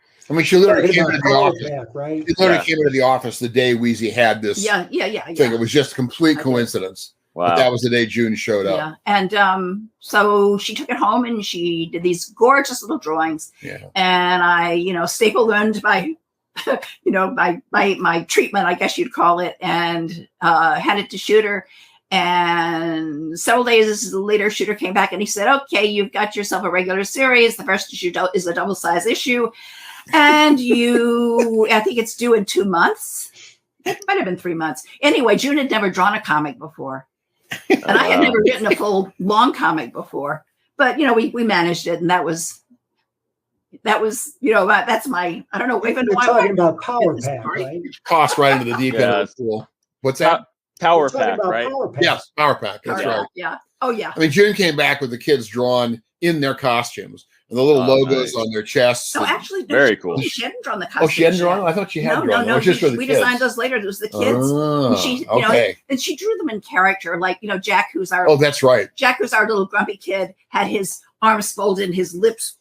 Speaker 3: She literally came into the office.
Speaker 4: Right?
Speaker 3: She literally came into the office the day Weezy had this
Speaker 2: thing.
Speaker 3: It was just complete coincidence.
Speaker 1: Wow.
Speaker 3: But that was the day June showed up.
Speaker 2: Yeah. And so she took it home and she did these gorgeous little drawings. Yeah. And I, staple learned my, my treatment, I guess you'd call it, and handed it to Shooter. And several days later, Shooter came back and he said, okay, you've got yourself a regular series. The first issue is a double-size issue. And I think it's due in 2 months. It might have been 3 months. Anyway, June had never drawn a comic before. And I had never written a full long comic before. But, we managed it. And that was, that's my, I don't know. Even
Speaker 4: We're talking about Power Pack, right?
Speaker 3: Tossed right into the deep end of the pool. What's that?
Speaker 1: Power Pack, right?
Speaker 4: Power Pack.
Speaker 3: Yes, Power Pack. That's right.
Speaker 2: Yeah. Oh, yeah.
Speaker 3: June came back with the kids drawn in their costumes. and the little logos
Speaker 1: nice.
Speaker 3: on their chests.
Speaker 2: No, actually,
Speaker 1: Very cool.
Speaker 2: She hadn't drawn the
Speaker 3: Oh,
Speaker 2: costume.
Speaker 3: she hadn't drawn them? I thought she had drawn them.
Speaker 2: No,
Speaker 3: Just for the
Speaker 2: we
Speaker 3: kids.
Speaker 2: designed those later. It was the kids. And she, and she drew them in character. Like, Jack, who's our...
Speaker 3: Oh, that's right.
Speaker 2: Jack, who's our little grumpy kid, had his arms folded and his lips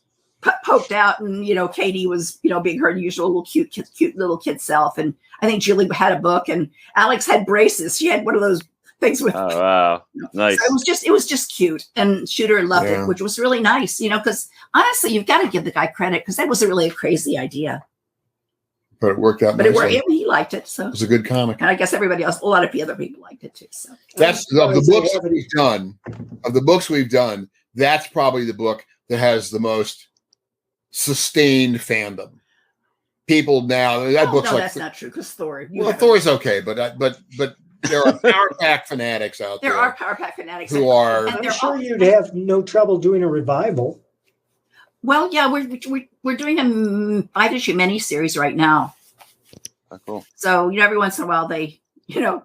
Speaker 2: poked out. And, Katie was, being her usual little cute little kid self. And I think Julie had a book, and Alex had braces. She had one of those things with...
Speaker 1: Oh, wow. Nice.
Speaker 2: So it was just cute. And Shooter loved it, which was really nice, because honestly, you've got to give the guy credit, because that wasn't really a crazy idea.
Speaker 3: But it worked out.
Speaker 2: But it worked. He liked it. So
Speaker 3: it was a good comic.
Speaker 2: And I guess everybody else, a lot of other people liked it too. So
Speaker 3: that's of the books we've done. Of the books we've done, that's probably the book that has the most sustained fandom. People now book's
Speaker 2: that's not true, because Thor.
Speaker 3: Thor's okay, but there are Power Pack fanatics out there.
Speaker 2: There are Power Pack fanatics
Speaker 3: who are.
Speaker 4: I'm sure you'd have no trouble doing a revival.
Speaker 2: Well, yeah, we're doing a 5-issue miniseries right now.
Speaker 1: Oh, cool.
Speaker 2: So every once in a while they pull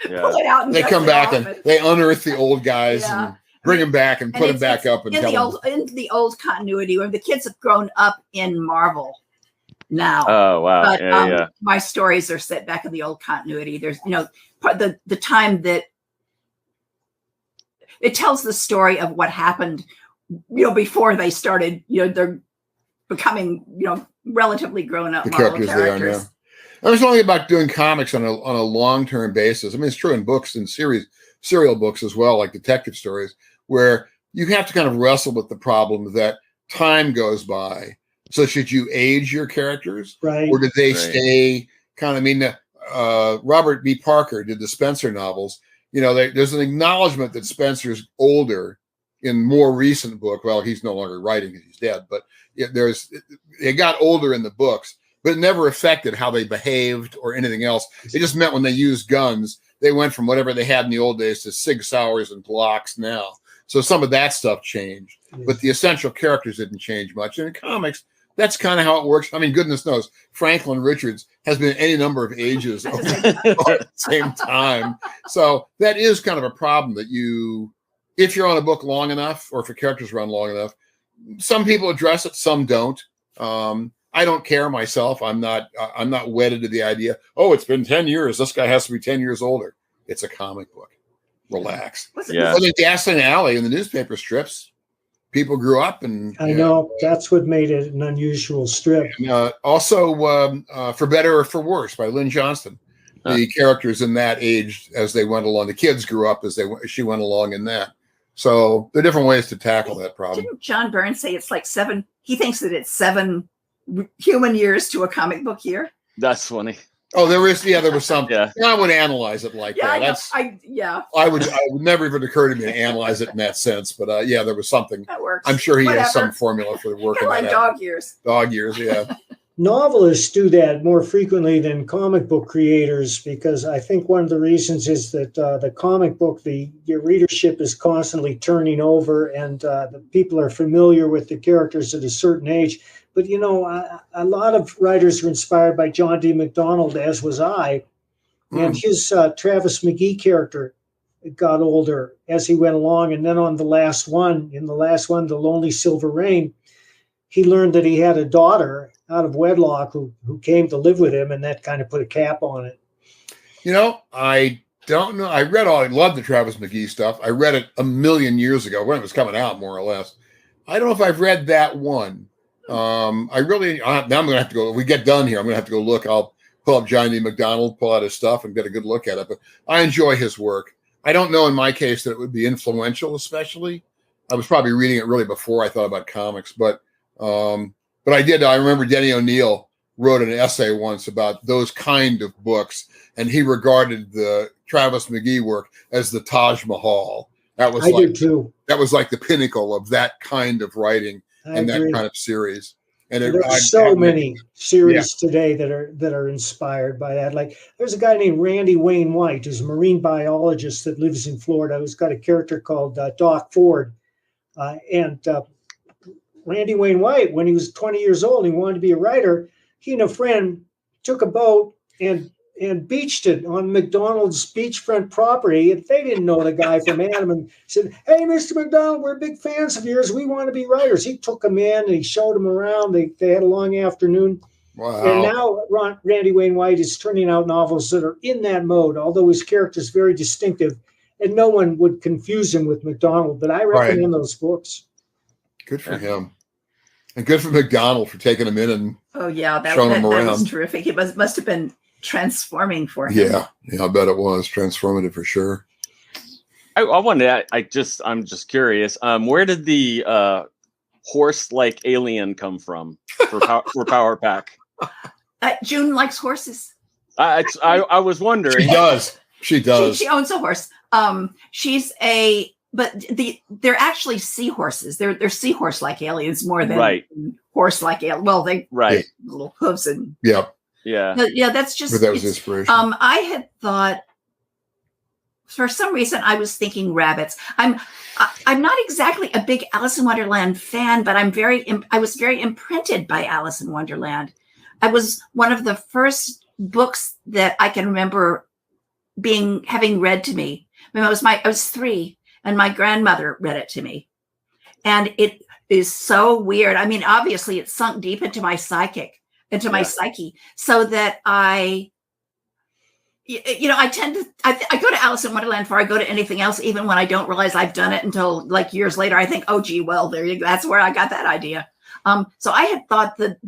Speaker 2: it out and
Speaker 3: they come back and they unearth the old guys and bring them back and put them back up and
Speaker 2: in the old continuity where the kids have grown up in Marvel now.
Speaker 1: Oh wow!
Speaker 2: But my stories are set back in the old continuity. There's the time that it tells the story of what happened. Before they started, they're becoming, relatively grown up
Speaker 3: the
Speaker 2: Marvel
Speaker 3: characters they are now. There's only about doing comics on a long-term basis. I mean, it's true in books and serial books as well, like detective stories, where you have to kind of wrestle with the problem that time goes by. So should you age your characters,
Speaker 4: right?
Speaker 3: Or did they stay kind of? I mean, Robert B. Parker did the Spencer novels. There's an acknowledgement that Spencer's older. In more recent book, well, he's no longer writing because he's dead, but it got older in the books, but it never affected how they behaved or anything else. It just meant when they used guns, they went from whatever they had in the old days to Sig Sauers and Blocks now. So some of that stuff changed, but the essential characters didn't change much. And in comics, that's kind of how it works. I mean, goodness knows, Franklin Richards has been any number of ages at the same time. So that is kind of a problem that if you're on a book long enough, or if your characters run long enough, some people address it, some don't. I don't care myself. I'm not wedded to the idea. Oh, it's been 10 years. This guy has to be 10 years older. It's a comic book. Relax.
Speaker 1: Yeah.
Speaker 3: But in Gasoline Alley in the newspaper strips, people grew up, and
Speaker 4: I know that's what made it an unusual strip.
Speaker 3: And, also, For Better or For Worse by Lynn Johnston. The characters in that aged as they went along. The kids grew up as she went along in that. So there are different ways to tackle that problem.
Speaker 2: Didn't John Byrne say it's like 7? He thinks that it's 7 human years to a comic book year.
Speaker 1: That's funny.
Speaker 3: Oh, there was something. I would analyze it like that. I would never even occur to me to analyze it in that sense. But there was something.
Speaker 2: That works.
Speaker 3: I'm sure he has some formula for working
Speaker 2: like
Speaker 3: that
Speaker 2: dog
Speaker 3: out.
Speaker 2: years.
Speaker 3: Dog years, yeah.
Speaker 4: Novelists do that more frequently than comic book creators, because I think one of the reasons is that the comic book, your readership is constantly turning over, and the people are familiar with the characters at a certain age. But, a lot of writers are inspired by John D. MacDonald, as was I, and his Travis McGee character got older as he went along. And then in the last one, The Lonely Silver Rain, he learned that he had a daughter out of wedlock who came to live with him, and that kind of put a cap on it.
Speaker 3: I don't know. I loved the Travis McGee stuff. I read it a million years ago when it was coming out, more or less. I don't know if I've read that one. Now I'm going to have to go, we get done here, I'm going to have to go look. I'll pull up John D. MacDonald, pull out his stuff and get a good look at it. But I enjoy his work. I don't know in my case that it would be influential, especially. I was probably reading it really before I thought about comics, but I remember Denny O'Neil wrote an essay once about those kind of books, and he regarded the Travis McGee work as the Taj Mahal. I did too. That was like the pinnacle of that kind of writing and that kind of series. And
Speaker 4: there's so many series today that are inspired by that. Like there's a guy named Randy Wayne White, who's a marine biologist that lives in Florida, who's got a character called Doc Ford. Randy Wayne White, when he was 20 years old, he wanted to be a writer. He and a friend took a boat and and beached it on McDonald's beachfront property. And they didn't know the guy from Adam and said, "Hey, Mr. McDonald, we're big fans of yours. We want to be writers." He took them in and he showed them around. They had a long afternoon.
Speaker 3: Wow.
Speaker 4: And now Randy Wayne White is turning out novels that are in that mode, although his character is very distinctive and no one would confuse him with McDonald. But I recommend those books.
Speaker 3: Good for him. And good for McDonald for taking him in and
Speaker 2: showing him around. That was terrific. It must have been transforming for him.
Speaker 3: Yeah, I bet it was transformative for sure.
Speaker 1: I wanted to, I'm just curious. Where did the horse-like alien come from for Power Pack?
Speaker 2: June likes horses.
Speaker 1: I was wondering.
Speaker 3: She does.
Speaker 2: She owns a horse. They're actually seahorses. They're seahorse-like aliens more than horse-like aliens. Well, little hooves and that's just.
Speaker 3: But that was inspiration.
Speaker 2: I had thought, for some reason, I was thinking rabbits. I'm not exactly a big Alice in Wonderland fan, but I was very imprinted by Alice in Wonderland. I was one of the first books that I can remember having read to me. I was 3, and my grandmother read it to me, and it is so weird. I mean, obviously, it sunk deep into my psyche, so that I go to Alice in Wonderland before I go to anything else, even when I don't realize I've done it until like years later. I think, oh, gee, well, there you go. That's where I got that idea. So I had thought that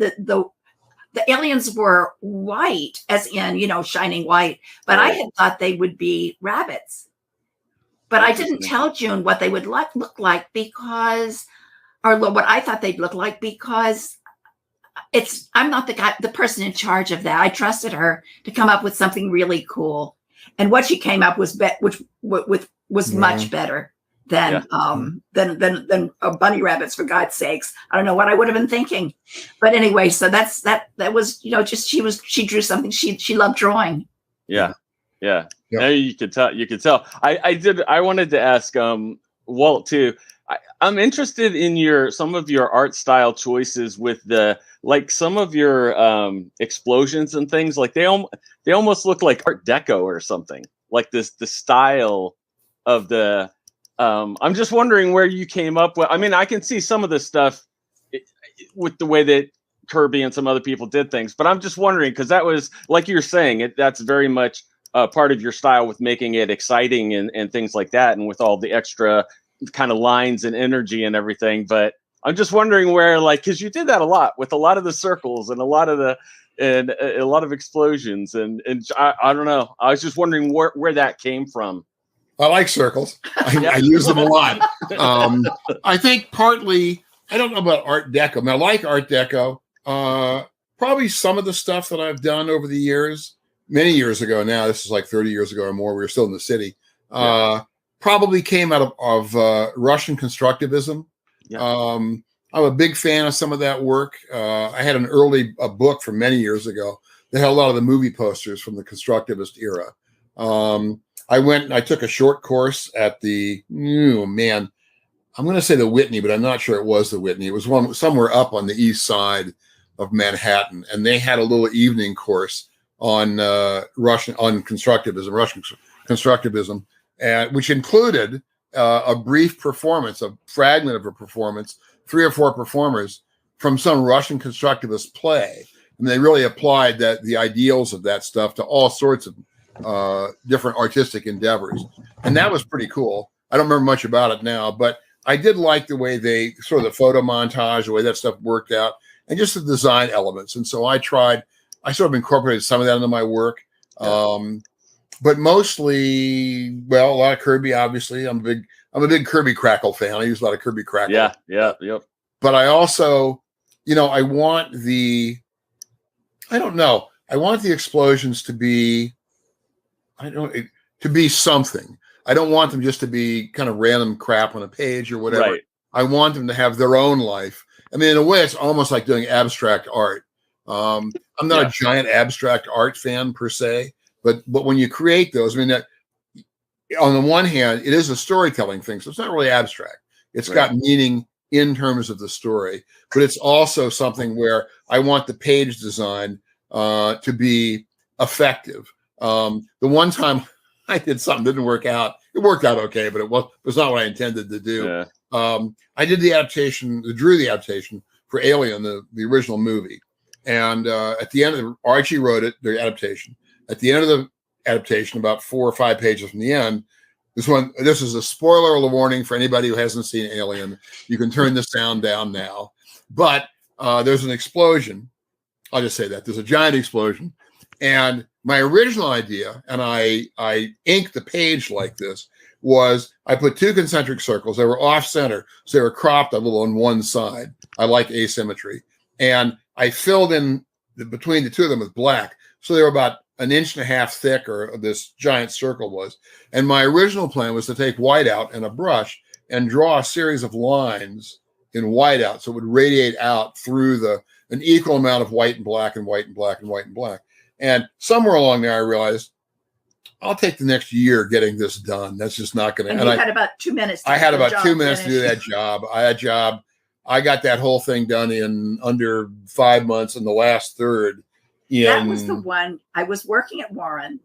Speaker 2: the aliens were white, as in, shining white, but I had thought they would be rabbits. But I didn't tell June what they would look like what I thought they'd look like, because I'm not the person in charge of that. I trusted her to come up with something really cool, and what she came up was much better than bunny rabbits, for God's sakes. I don't know what I would have been thinking, but anyway, so that was just she drew something she loved drawing. Yeah.
Speaker 1: Now you could tell. I wanted to ask Walt too. I'm interested in some of your art style choices with some of your explosions and things. Like they almost look like Art Deco or something. Like the style of the. I'm just wondering where you came up with. I mean, I can see some of the stuff with the way that Kirby and some other people did things, but I'm just wondering, because that was, like you're saying, that's very much part of your style with making it exciting and things like that, and with all the extra kind of lines and energy and everything. But I'm just wondering where, because you did that a lot with a lot of the circles and a lot of explosions, and I don't know. I was just wondering where that came from.
Speaker 3: I like circles. I use them a lot. I think partly, I don't know about Art Deco. I mean, I like Art Deco. Probably some of the stuff that I've done over the years, many years ago now, this is like 30 years ago or more, we were still in the city, probably came out of Russian constructivism. I'm a big fan of some of that work. I had a book from many years ago that had a lot of the movie posters from the constructivist era. I went and I took a short course at I'm going to say the Whitney, but I'm not sure it was the Whitney. It was one somewhere up on the east side of Manhattan, and they had a little evening course on Russian constructivism, which included a brief performance, a fragment of a performance, 3 or 4 performers from some Russian constructivist play, and they really applied the ideals of that stuff to all sorts of different artistic endeavors, and that was pretty cool. I don't remember much about it now, but I did like the way they sort of the photo montage, the way that stuff worked out, and just the design elements. And so I sort of incorporated some of that into my work, but mostly, a lot of Kirby. Obviously, I'm a big Kirby Crackle fan. I use a lot of Kirby Crackle.
Speaker 1: Yep.
Speaker 3: But I also, I want the explosions to be. To be something. I don't want them just to be kind of random crap on a page or whatever. Right. I want them to have their own life. I mean, in a way, it's almost like doing abstract art. I'm not a giant abstract art fan per se, but when you create those, I mean, that on the one hand, it is a storytelling thing, so it's not really abstract. It's got meaning in terms of the story, but it's also something where I want the page design to be effective. The one time I did something that didn't work out. It worked out okay, but it was not what I intended to do.
Speaker 1: Yeah.
Speaker 3: I did the adaptation, drew the adaptation for Alien, the original movie. And at the end of Archie wrote it, the adaptation. At the end of the adaptation, about 4 or 5 pages from the end, this is a spoiler warning for anybody who hasn't seen Alien. You can turn the sound down now. But there's an explosion. I'll just say that. There's a giant explosion. And my original idea, and I inked the page like this, was I put 2 concentric circles. They were off center, so they were cropped a little on one side. I like asymmetry. And I filled in between the 2 of them with black. So they were about 1.5 inches thick, or this giant circle was. And my original plan was to take whiteout and a brush and draw a series of lines in whiteout, so it would radiate out through an equal amount of white and black and white and black and white and black. And somewhere along there, I realized I'll take the next year getting this done. That's just not going to.
Speaker 2: And you had about 2 minutes.
Speaker 3: I had about 2 minutes to do that job. I got that whole thing done in under 5 months, in the last third.
Speaker 2: That was the one. I was working at Warren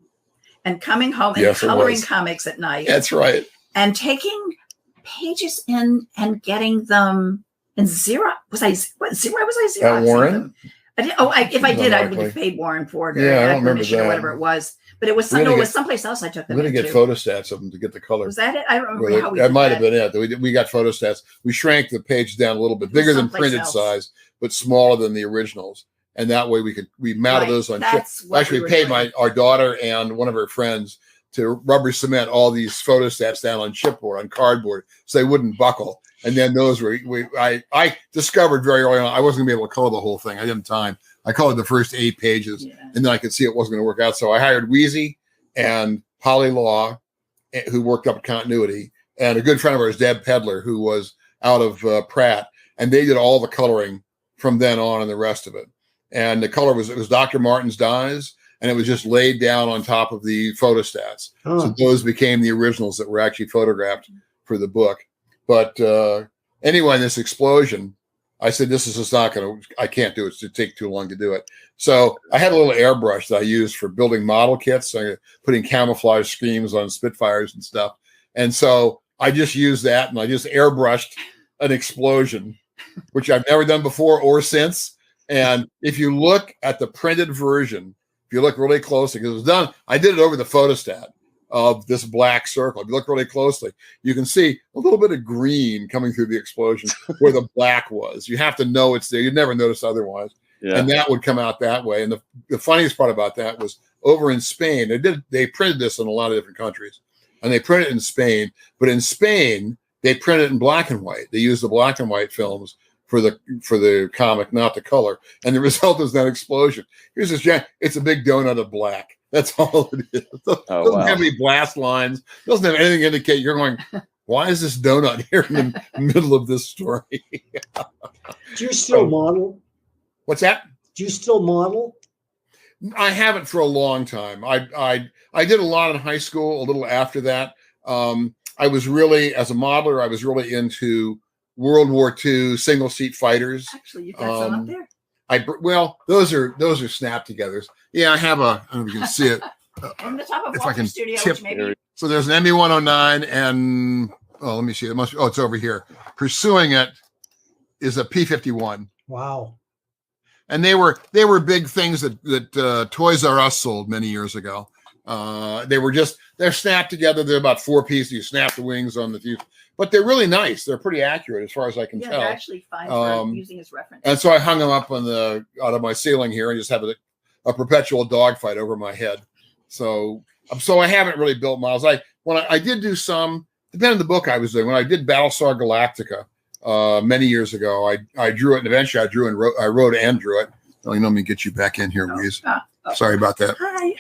Speaker 2: and coming home and coloring comics at night.
Speaker 3: That's right.
Speaker 2: And taking pages in and getting them in Xerox. Was I Xeroxing
Speaker 3: at Warren?
Speaker 2: Them? If I did, I would have paid Warren for it.
Speaker 3: Yeah, I don't remember that.
Speaker 2: Or whatever it was. But it was someplace else I took them.
Speaker 3: We're going to get photostats of them to get the color.
Speaker 2: Was that it? I don't remember how we
Speaker 3: that might have been it. We got photostats. We shrank the page down a little bit, bigger than printed size, but smaller than the originals. And that way we mounted those on chip. Actually, we paid our daughter and one of her friends to rubber cement all these photostats down on chipboard, on cardboard, so they wouldn't buckle. And then those I discovered very early on I wasn't gonna be able to color the whole thing. I didn't have time. I colored the first 8 pages, and then I could see it wasn't going to work out. So I hired Wheezy and Polly Law, who worked up at Continuity, and a good friend of ours, Deb Pedler, who was out of Pratt, and they did all the coloring from then on and the rest of it. And the color was Dr. Martin's dyes, and it was just laid down on top of the photostats. Oh. So those became the originals that were actually photographed for the book. But anyway, this explosion, I said, this is just not going to, I can't do it. It'd take too long to do it. So I had a little airbrush that I used for building model kits, putting camouflage schemes on Spitfires and stuff. And so I just used that, and I just airbrushed an explosion, which I've never done before or since. And if you look at the printed version, if you look really closely, because it was done, I did it over the photostat of this black circle. If you look really closely, you can see a little bit of green coming through the explosion where the black was. You have to know it's there. You'd never notice otherwise. Yeah. And that would come out that way. And the funniest part about that was over in Spain, they printed this in a lot of different countries, and they printed it in Spain. But in Spain, they printed it in black and white. They used the black and white films for the comic, not the color. And the result is that explosion. Here's this giant, it's a big donut of black. That's all it is. It doesn't have any blast lines. It doesn't have anything to indicate. You're going, why is this donut here in the middle of this story?
Speaker 4: Do you still model?
Speaker 3: What's that?
Speaker 4: Do you still model?
Speaker 3: I haven't for a long time. I did a lot in high school, a little after that. I was really, as a modeler, I was really into World War II single seat fighters.
Speaker 2: Actually, you've got some up there.
Speaker 3: Those are snap togethers. Yeah, I have I don't know if you can see it.
Speaker 2: On the top of Walter's studio, which maybe.
Speaker 3: So there's an ME-109 and let me see. It's over here. Pursuing it is a P-51.
Speaker 4: Wow.
Speaker 3: And they were big things that Toys R Us sold many years ago. They're snapped together. They're about 4 pieces. You snap the wings on the fuse. But they're really nice. They're pretty accurate as far as I can tell.
Speaker 2: They're actually fine for using as reference.
Speaker 3: And so I hung them up out of my ceiling here and just have a perpetual dogfight over my head. So I haven't really built models. When I did do some, depending on the book I was doing, when I did Battlestar Galactica many years ago, I drew it, and eventually I wrote and drew it. Let me get you back in here, Louise. Sorry about that. Hi.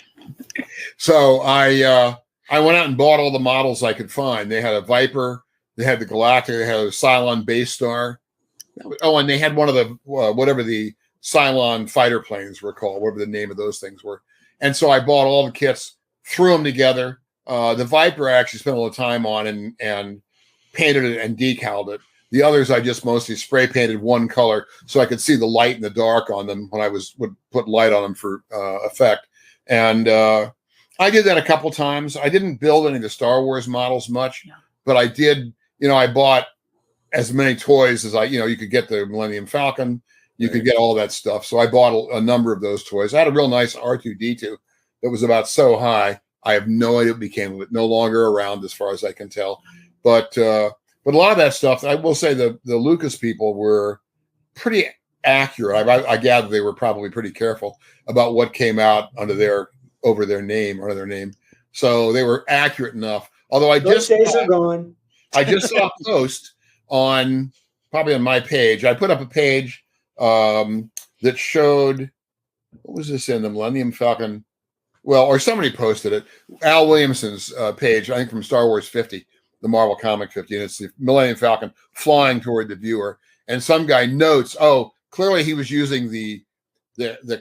Speaker 3: So I went out and bought all the models I could find. They had a Viper. They had the Galactica, they had a Cylon base star. Oh, and they had one of the, whatever the Cylon fighter planes were called, whatever the name of those things were. And so I bought all the kits, threw them together. The Viper I actually spent a little time on and painted it and decaled it. The others I just mostly spray painted one color so I could see the light and the dark on them when I would put light on them for effect. And I did that a couple times. I didn't build any of the Star Wars models much, but I did. I bought as many toys as you could get the Millennium Falcon. You could get all that stuff. So I bought a number of those toys. I had a real nice R2-D2 that was about so high. I have no idea what became of it. No longer around, as far as I can tell. But a lot of that stuff, I will say, the Lucas people were pretty accurate. I gather they were probably pretty careful about what came out under their name. So they were accurate enough. Although
Speaker 4: those days are gone.
Speaker 3: I just saw a post probably on my page. I put up a page that showed, what was this in the Millennium Falcon? Well, or somebody posted it. Al Williamson's page, I think from Star Wars 50, the Marvel Comic 50, and it's the Millennium Falcon flying toward the viewer. And some guy notes, clearly he was using the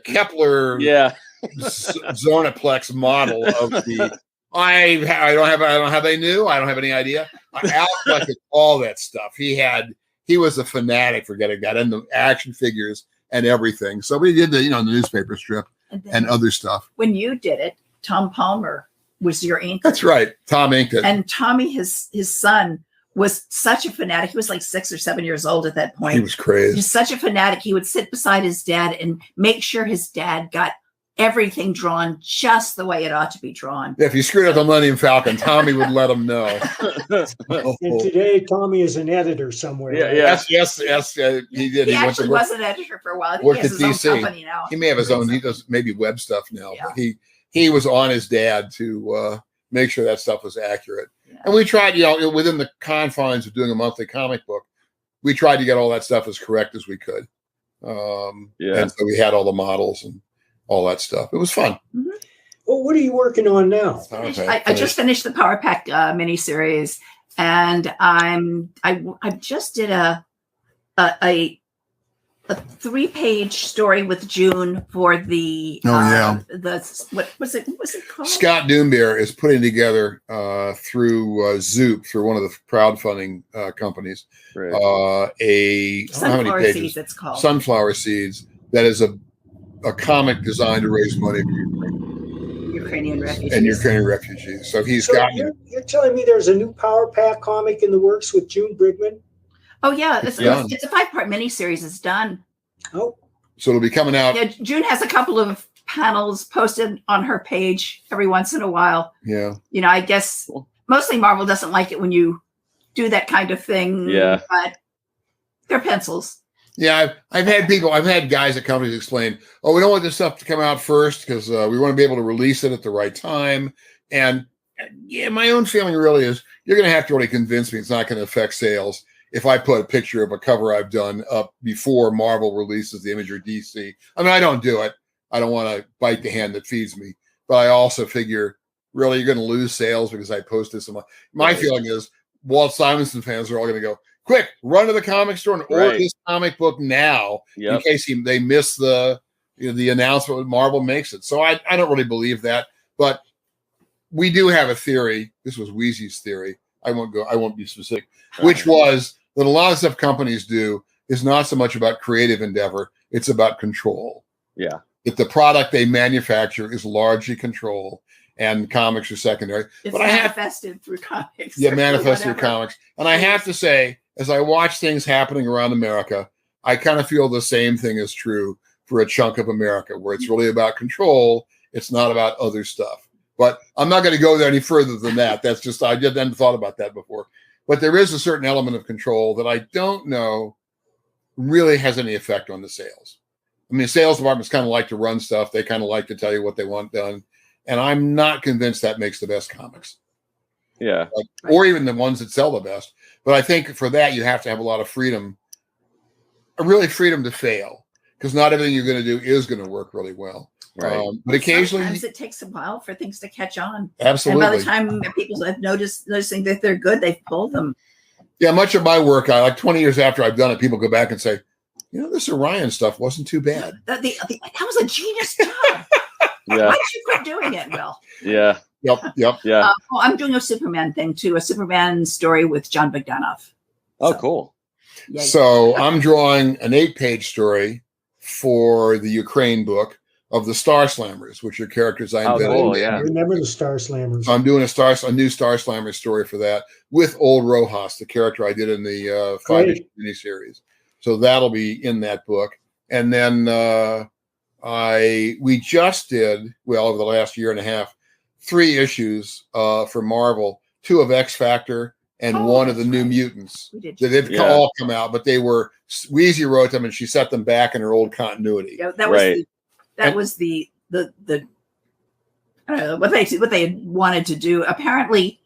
Speaker 3: Kepler Zorniplex model of the. I don't have any new. I don't have any idea. Al collected all that stuff. He was a fanatic for getting that, and the action figures and everything. So we did the newspaper strip and other stuff.
Speaker 2: When you did it, Tom Palmer was your inker.
Speaker 3: That's right. Tom inked it.
Speaker 2: And Tommy, his son, was such a fanatic. He was like 6 or 7 years old at that point.
Speaker 3: He was crazy.
Speaker 2: He was such a fanatic. He would sit beside his dad and make sure his dad got everything drawn just the way it ought to be drawn.
Speaker 3: If you screwed up the Millennium Falcon, Tommy would let him know.
Speaker 4: And today, Tommy is an editor somewhere.
Speaker 3: Yes, he did.
Speaker 2: He actually was an editor for a while. I think he has his own company now.
Speaker 3: He may have his own. He does maybe web stuff now. Yeah. But he was on his dad to make sure that stuff was accurate. Yeah. And we tried, within the confines of doing a monthly comic book, we tried to get all that stuff as correct as we could. And so we had all the models and all that stuff. It was fun.
Speaker 2: Mm-hmm.
Speaker 4: Well, what are you working on now?
Speaker 2: I just finished the Power Pack miniseries, and I just did a 3-page story with June for the what was it called?
Speaker 3: Scott Doombeer is putting together through Zoop, through one of the crowdfunding companies, a
Speaker 2: Sunflower Seeds. It's called
Speaker 3: Sunflower Seeds. That is a comic designed to raise money for
Speaker 2: Ukrainian refugees.
Speaker 3: So
Speaker 4: you're telling me there's a new Power Pack comic in the works with June Brigman?
Speaker 2: Oh yeah, it's a 5-part miniseries. It's done.
Speaker 4: Oh,
Speaker 3: so it'll be coming out.
Speaker 2: Yeah, June has a couple of panels posted on her page every once in a while.
Speaker 3: Yeah,
Speaker 2: I guess mostly Marvel doesn't like it when you do that kind of thing.
Speaker 1: Yeah,
Speaker 2: but they're pencils.
Speaker 3: Yeah, I've had guys at companies explain, we don't want this stuff to come out first because we want to be able to release it at the right time. And my own feeling really is you're going to have to really convince me it's not going to affect sales if I put a picture of a cover I've done up before Marvel releases the image or DC. I mean, I don't do it. I don't want to bite the hand that feeds me. But I also figure, really, you're going to lose sales because I post this. My feeling is Walt Simonson fans are all going to go, quick, run to the comic store and order this comic book now in case they miss the announcement when Marvel makes it. So I don't really believe that. But we do have a theory. This was Wheezy's theory. I won't be specific, which was that a lot of stuff companies do is not so much about creative endeavor. It's about control.
Speaker 1: Yeah.
Speaker 3: That the product they manufacture is largely controlled and comics are secondary.
Speaker 2: It's manifested through comics.
Speaker 3: Yeah, manifested through comics. And I have to say, as I watch things happening around America, I kind of feel the same thing is true for a chunk of America, where it's really about control. It's not about other stuff. But I'm not going to go there any further than that. That's just, I hadn't thought about that before. But there is a certain element of control that I don't know really has any effect on the sales. I mean, sales departments kind of like to run stuff. They kind of like to tell you what they want done. And I'm not convinced that makes the best comics.
Speaker 1: Yeah.
Speaker 3: Or even the ones that sell the best. But I think for that, you have to have a lot of freedom, really freedom to fail, because not everything you're going to do is going to work really well.
Speaker 1: Right.
Speaker 3: But occasionally,
Speaker 2: sometimes it takes a while for things to catch on.
Speaker 3: Absolutely.
Speaker 2: And by the time people have noticing that they're good, they've pulled them.
Speaker 3: Yeah, much of my work, 20 years after I've done it, people go back and say, this Orion stuff wasn't too bad.
Speaker 2: That was a genius job.
Speaker 1: Yeah.
Speaker 2: Why did you quit doing it, Will?
Speaker 1: Yeah.
Speaker 3: Yep.
Speaker 1: Yeah.
Speaker 2: I'm doing a Superman thing too, a Superman story with John Bogdanov.
Speaker 1: Oh, cool.
Speaker 2: Yeah.
Speaker 3: So I'm drawing an 8-page story for the Ukraine book of the Star Slammers, which are characters I invented.
Speaker 1: Cool, yeah.
Speaker 4: I remember the Star Slammers.
Speaker 3: So I'm doing a new Star Slammer story for that with Old Rojas, the character I did in the 5-issue miniseries. So that'll be in that book. And then we just did, well, over the last year and a half, 3 issues for Marvel, 2 of X Factor and 1 of the New Mutants. They've all come out, but they were, Weezy wrote them and she set them back in her old continuity.
Speaker 2: Yeah, that was the I don't know what they wanted to do. Apparently,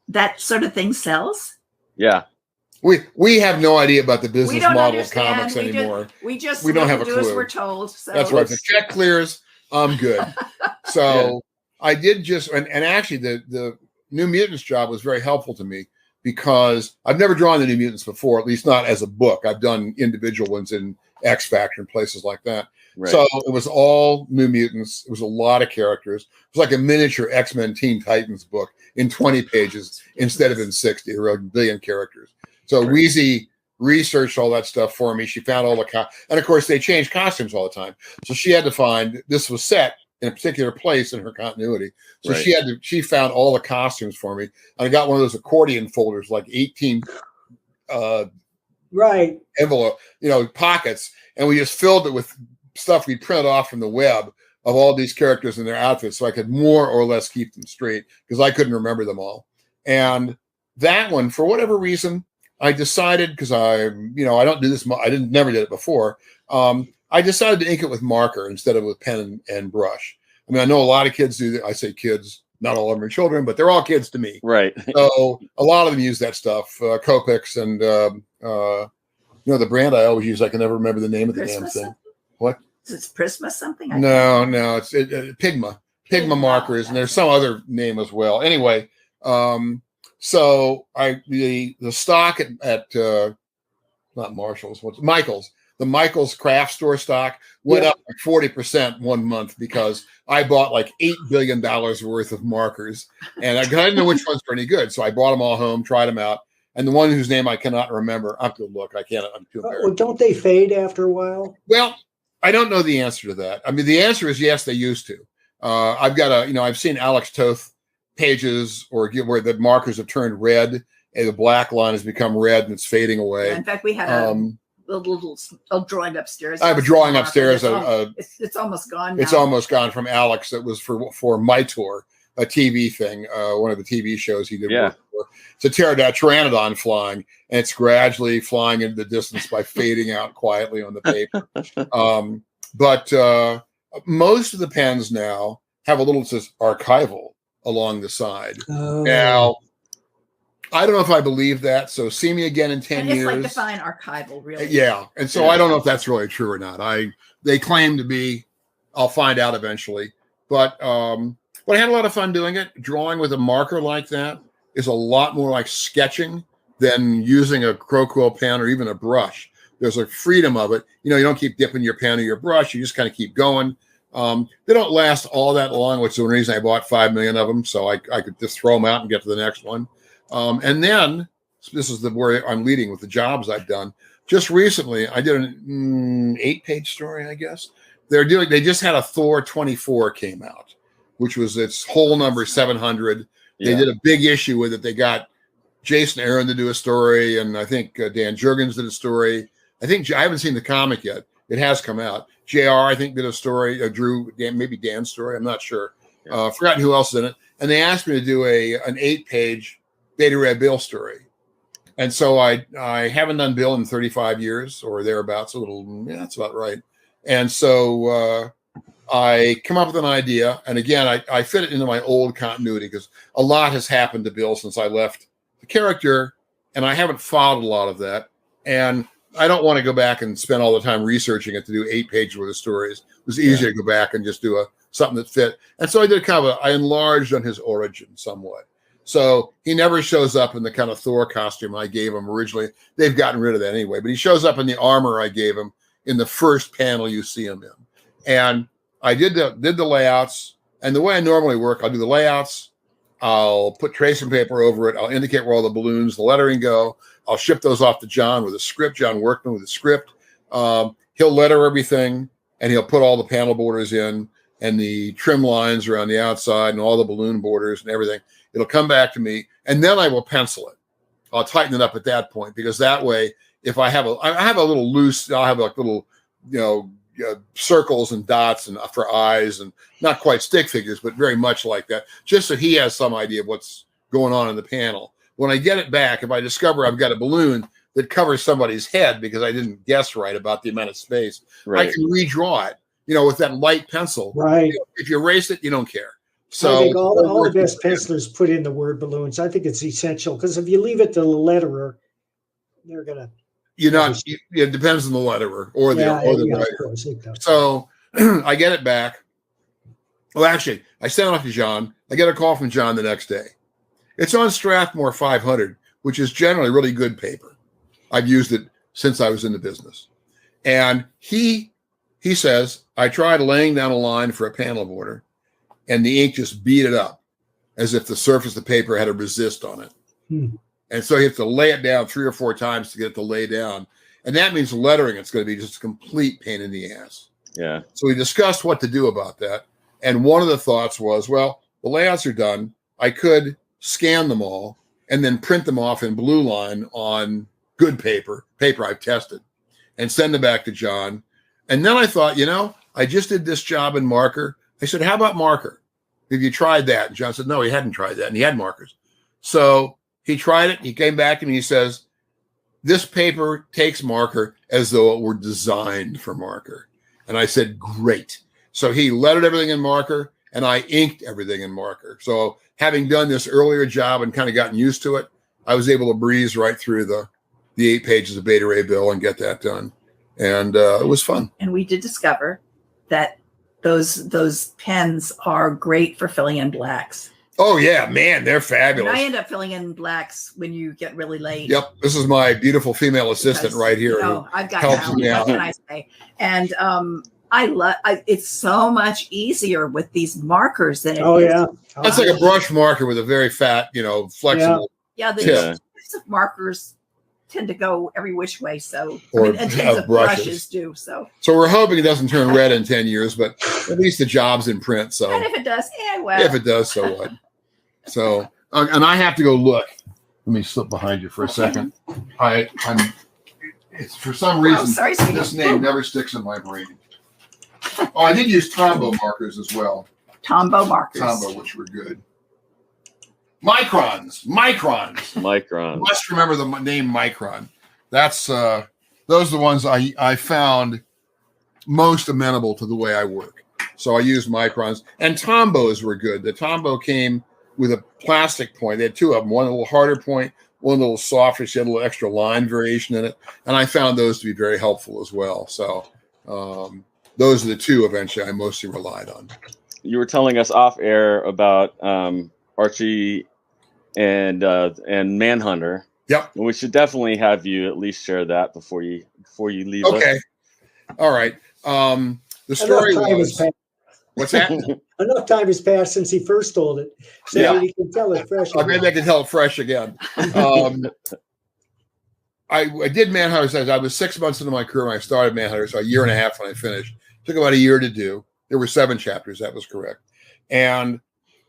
Speaker 2: that sort of thing sells.
Speaker 3: Yeah. We have no idea about the business model of comics anymore.
Speaker 2: We
Speaker 3: don't have a clue.
Speaker 2: As we're told. So
Speaker 3: that's right. If the check clears, I'm good. So I did just, and actually the New Mutants job was very helpful to me because I've never drawn the New Mutants before, at least not as a book. I've done individual ones in X Factor and places like that. Right. So it was all New Mutants. It was a lot of characters. It was like a miniature X-Men Teen Titans book in 20 pages instead of in 60. There were a billion characters. So Weezy researched all that stuff for me. She found all the and of course they changed costumes all the time. So she had to find, this was set in a particular place in her continuity. So she found all the costumes for me. And I got one of those accordion folders, like 18 envelope, pockets. And we just filled it with stuff we printed off from the web of all these characters and their outfits. So I could more or less keep them straight because I couldn't remember them all. And that one, for whatever reason, I decided, because I don't do this, never did it before. I decided to ink it with marker instead of with pen and brush. I mean, I know a lot of kids do that. I say kids, not all of them are children, but they're all kids to me. Right. So a lot of them use that stuff, Copics and, the brand I always use. I can never remember the name of the damn thing. What? Is it Prisma something? No, it's Pigma. Pigma markers, and there's some other name as well. Anyway, so the stock at not Marshall's, Michael's. The Michael's craft store stock went up like 40% 1 month because I bought like $8 billion worth of markers, and I didn't know which ones were any good. So I brought them all home, tried them out, and the one whose name I cannot remember, I have to look. I can't. I'm too embarrassed.
Speaker 4: Well, don't they fade after a while?
Speaker 3: Well, I don't know the answer to that. I mean, the answer is yes, they used to. I've got I've seen Alex Toth pages where the markers have turned red and the black line has become red and it's fading away.
Speaker 2: Yeah, in fact, we had a little drawing upstairs.
Speaker 3: I have a drawing upstairs.
Speaker 2: It's almost gone now.
Speaker 3: It's almost gone from Alex. That was for My Tour, a TV thing, one of the TV shows he did. Yeah. It's a pteranodon flying, and it's gradually flying into the distance by fading out quietly on the paper. But most of the pens now have a little that says archival along the side. Oh. Now, I don't know if I believe that. So see me again in 10 years. It's like define archival, really. Yeah. And so I don't know if that's really true or not. They claim to be. I'll find out eventually. But I had a lot of fun doing it. Drawing with a marker like that is a lot more like sketching than using a Crow pen or even a brush. There's a freedom of it. You don't keep dipping your pen or your brush. You just kind of keep going. They don't last all that long, which is the reason I bought 5 million of them. So I could just throw them out and get to the next one. And then this is where I'm leading with the jobs I've done. Just recently, I did an 8-page story, I guess. They just had a Thor 24 came out, which was its whole number 700. They did a big issue with it. They got Jason Aaron to do a story, and I think Dan Jurgens did a story. I haven't seen the comic yet. It has come out. JR, I think, did a story. Drew, maybe Dan's story. I'm not sure. Forgotten who else is in it. And they asked me to do an 8-page Beta Red Bill story. And so I haven't done Bill in 35 years or thereabouts. That's about right. And so I come up with an idea. And again, I fit it into my old continuity because a lot has happened to Bill since I left the character. And I haven't followed a lot of that. And I don't want to go back and spend all the time researching it to do 8 pages worth of stories. It was easier to go back and just do something that fit. And so I did I enlarged on his origin somewhat. So he never shows up in the kind of Thor costume I gave him originally. They've gotten rid of that anyway, but he shows up in the armor I gave him in the first panel you see him in. And I did the layouts, and the way I normally work, I'll do the layouts, I'll put tracing paper over it, I'll indicate where all the balloons, the lettering go, I'll ship those off to John with a script, John Workman with a script. He'll letter everything, and he'll put all the panel borders in and the trim lines around the outside and all the balloon borders and everything. It'll come back to me, and then I will pencil it. I'll tighten it up at that point, because that way, if I have a little loose, I'll have like little, circles and dots and for eyes, and not quite stick figures, but very much like that, just so he has some idea of what's going on in the panel. When I get it back, if I discover I've got a balloon that covers somebody's head because I didn't guess right about the amount of space, I can redraw it, with that light pencil.
Speaker 4: Right.
Speaker 3: If you erase it, you don't care. So
Speaker 4: I think all the best pencilers put in the word balloons. I think it's essential, because if you leave it to the letterer, they're gonna.
Speaker 3: It depends on the letterer or the writer. So I get it back. Well, actually, I sent it off to John. I get a call from John the next day. It's on Strathmore 500, which is generally really good paper. I've used it since I was in the business. And he says, I tried laying down a line for a panel border, and the ink just beat it up as if the surface of the paper had a resist on it. And so you have to lay it down 3 or 4 times to get it to lay down. And that means lettering, it's going to be just a complete pain in the ass.
Speaker 1: Yeah.
Speaker 3: So we discussed what to do about that. And one of the thoughts was, well, the layouts are done. I could scan them all and then print them off in blue line on good paper I've tested, and send them back to John. And then I thought, I just did this job in marker. I said, how about marker? Have you tried that? And John said, no, he hadn't tried that. And he had markers. So he tried it. He came back to me. He says, this paper takes marker as though it were designed for marker. And I said, great. So he lettered everything in marker, and I inked everything in marker. So having done this earlier job and kind of gotten used to it, I was able to breeze right through the 8 pages of Beta Ray Bill and get that done. And it was fun.
Speaker 2: And we did discover that those pens are great for filling in blacks.
Speaker 3: Oh, yeah, man, they're fabulous.
Speaker 2: And I end up filling in blacks when you get really late.
Speaker 3: Yep, this is my beautiful female assistant right here.
Speaker 2: I've got helps me out. What can I say? And it's so much easier with these markers than it is.
Speaker 4: Yeah.
Speaker 3: That's like a brush marker with a very fat, flexible.
Speaker 2: Yeah, the markers tend to go every which way. So brushes do. So
Speaker 3: we're hoping it doesn't turn red in 10 years, but at least the job's in print. So
Speaker 2: and if it does, well.
Speaker 3: If it does, so what? So and I have to go look. Let me slip behind you for a second. It's for some reason this name never sticks in my brain. Oh, I did use Tombow markers as well.
Speaker 2: Tombow markers.
Speaker 3: Tombow, which were good. Microns. You must remember the name Micron. That's those are the ones I found most amenable to the way I work. So I used Microns, and Tombows were good. The Tombow came with a plastic point. They had 2 of them, one a little harder point, one a little softer. She had a little extra line variation in it, and I found those to be very helpful as well. So those are the 2 eventually I mostly relied on.
Speaker 1: You were telling us off air about Archie and Manhunter.
Speaker 3: Yep.
Speaker 1: We should definitely have you at least share that before you leave.
Speaker 3: Okay. All right. The story was. What's that?
Speaker 4: Enough time has passed since he first told it, so he can tell it fresh.
Speaker 3: Maybe I can tell it fresh again. I did Manhunter. I was 6 months into my career when I started Manhunter, so a year and a half when I finished. Took about a year to do. There were 7 chapters. That was correct. And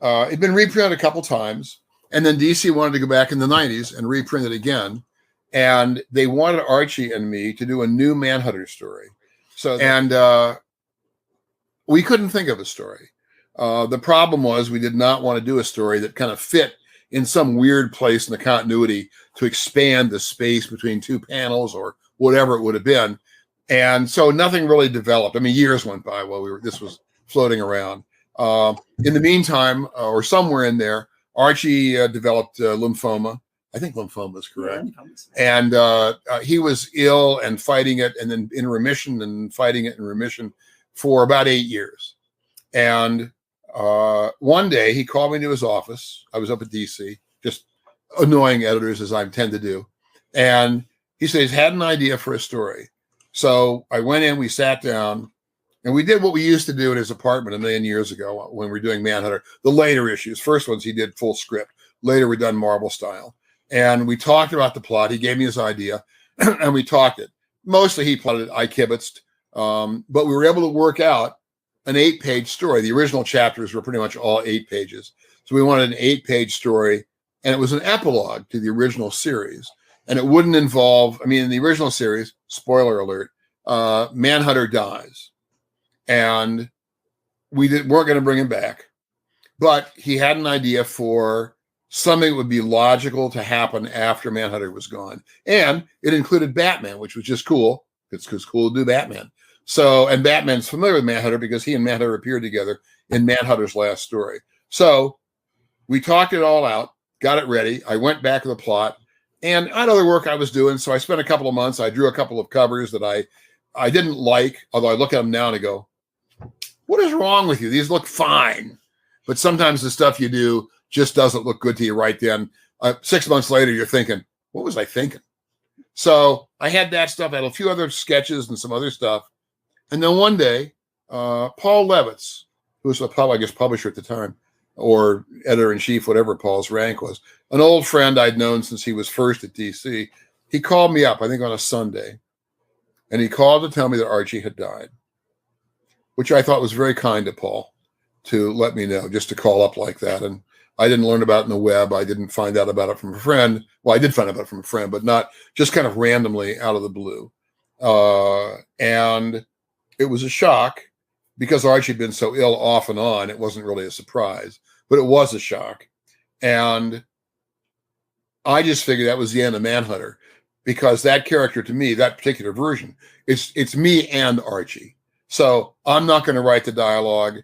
Speaker 3: it'd been reprinted a couple times. And then DC wanted to go back in the 90s and reprint it again. And they wanted Archie and me to do a new Manhunter story. And we couldn't think of a story. The problem was we did not want to do a story that kind of fit in some weird place in the continuity to expand the space between 2 panels or whatever it would have been. And so nothing really developed. I mean, years went by while this was floating around. In the meantime, or somewhere in there, Archie developed lymphoma. I think lymphoma is correct. Yeah, and he was ill and fighting it, and then in remission and fighting it in remission for about 8 years. And one day he called me into his office. I was up at DC, just annoying editors as I tend to do. And he said he's had an idea for a story. So I went in, we sat down, and we did what we used to do in his apartment a million years ago when we were doing Manhunter. The later issues, first ones he did full script. Later we done Marvel style. And we talked about the plot. He gave me his idea, and we talked it. Mostly he plotted it. I kibitzed. But we were able to work out an 8-page story. The original chapters were pretty much all 8 pages. So we wanted an 8-page story, and it was an epilogue to the original series. And it wouldn't involve, I mean, in the original series, spoiler alert, Manhunter dies. And weren't going to bring him back. But he had an idea for something that would be logical to happen after Manhunter was gone. And it included Batman, which was just cool. It's cool to do Batman. So, and Batman's familiar with Manhunter because he and Manhunter appeared together in Manhunter's last story. So we talked it all out, got it ready. I went back to the plot, and I had other work I was doing. So I spent a couple of months. I drew a couple of covers that I didn't like, although I look at them now and I go, what is wrong with you? These look fine. But sometimes the stuff you do just doesn't look good to you right then. 6 months later, you're thinking, what was I thinking? So I had that stuff. I had a few other sketches and some other stuff. And then one day, Paul Levitz, who was I guess publisher at the time, or editor-in-chief, whatever Paul's rank was, an old friend I'd known since he was first at DC, he called me up, I think on a Sunday, and he called to tell me that Archie had died, which I thought was very kind of Paul to let me know, just to call up like that. And I didn't learn about it in the web. I didn't find out about it from a friend. Well, I did find out about it from a friend, but not just kind of randomly out of the blue. And it was a shock because Archie had been so ill off and on. It wasn't really a surprise, but it was a shock. And I just figured that was the end of Manhunter, because that character, to me, that particular version, it's me and Archie. So I'm not going to write the dialogue.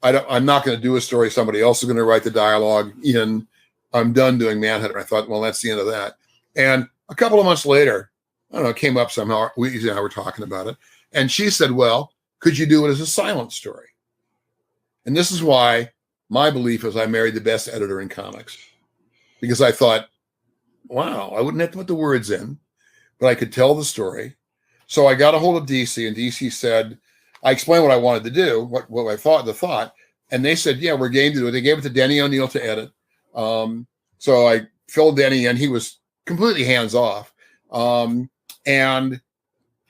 Speaker 3: I'm not going to do a story somebody else is going to write the dialogue in. I'm done doing Manhunter. I thought, well, that's the end of that. And a couple of months later, I don't know, it came up somehow. We were talking about it. And she said, well, could you do it as a silent story? And this is why my belief is I married the best editor in comics, because I thought, wow, I wouldn't have to put the words in, but I could tell the story. So I got a hold of DC, and DC said, I explained what I wanted to do, what I thought, and they said, yeah, we're game to do it. They gave it to Denny O'Neil to edit. So I filled Denny in. He was completely hands off. And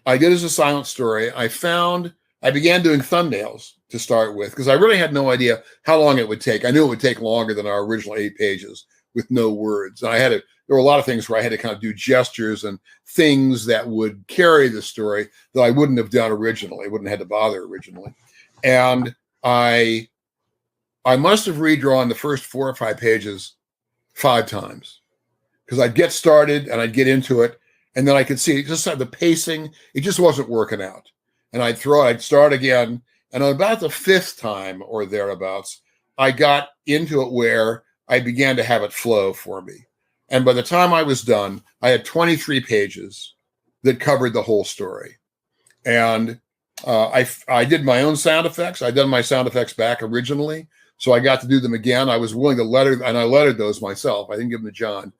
Speaker 3: I did it as a silent story. I began doing thumbnails to start with, because I really had no idea how long it would take. I knew it would take longer than our original 8 pages with no words. And there were a lot of things where I had to kind of do gestures and things that would carry the story that I wouldn't have done originally, wouldn't have had to bother originally. And I must have redrawn the first 4 or 5 pages 5 times, because I'd get started and I'd get into it, and then I could see just the pacing, it just wasn't working out. And I'd start again. And on about the 5th time or thereabouts, I got into it where I began to have it flow for me. And by the time I was done, I had 23 pages that covered the whole story. And I did my own sound effects. I'd done my sound effects back originally, so I got to do them again. I was willing to and I lettered those myself. I didn't give them to John.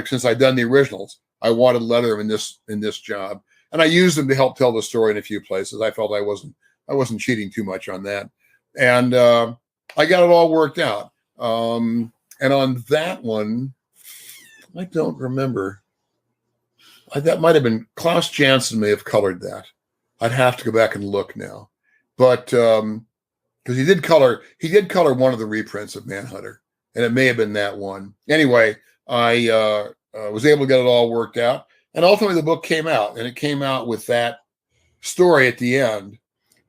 Speaker 3: Since I'd done the originals, I wanted to letter them in this job. And I used them to help tell the story in a few places. I felt I wasn't cheating too much on that. And I got it all worked out. And on that one, I don't remember. That might have been Klaus Janson may have colored that. I'd have to go back and look now. But because he did color one of the reprints of Manhunter, and it may have been that one. Anyway, I was able to get it all worked out. And ultimately the book came out, and it came out with that story at the end.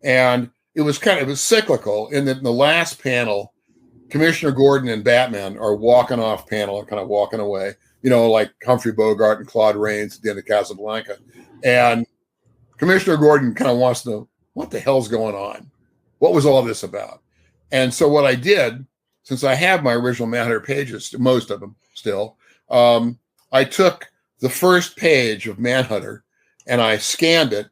Speaker 3: And it was cyclical in that in the last panel, Commissioner Gordon and Batman are walking off panel, kind of walking away, like Humphrey Bogart and Claude Rains at the end of Casablanca. And Commissioner Gordon kind of wants to know, what the hell's going on? What was all this about? And so what I did, since I have my original Manhunter pages, most of them still, I took the first page of Manhunter and I scanned it,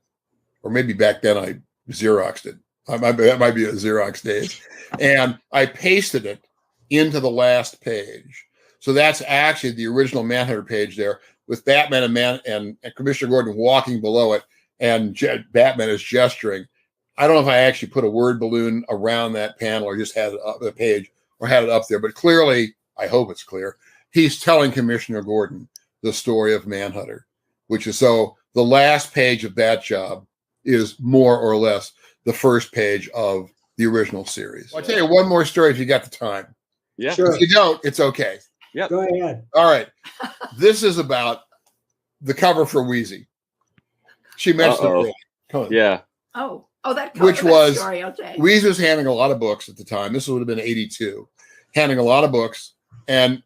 Speaker 3: or maybe back then I Xeroxed it. That might be a Xerox days. And I pasted it into the last page. So that's actually the original Manhunter page there, with Batman and Commissioner Gordon walking below it, and Batman is gesturing. I don't know if I actually put a word balloon around that panel or just had it up the page or had it up there, but clearly, I hope it's clear, he's telling Commissioner Gordon the story of Manhunter, which is so the last page of that job is more or less the first page of the original series. I'll tell you one more story if you got the time.
Speaker 1: Yeah.
Speaker 4: Sure.
Speaker 3: If you don't, it's okay.
Speaker 1: Yep.
Speaker 4: Go ahead.
Speaker 3: All right. This is about the cover for Wheezy. She mentioned it earlier. Come on.
Speaker 1: Yeah.
Speaker 2: Oh, that
Speaker 3: Which
Speaker 2: that
Speaker 3: was
Speaker 2: story. Okay.
Speaker 3: Wheezy was handling a lot of books at the time. This would have been 82. Handling a lot of books. And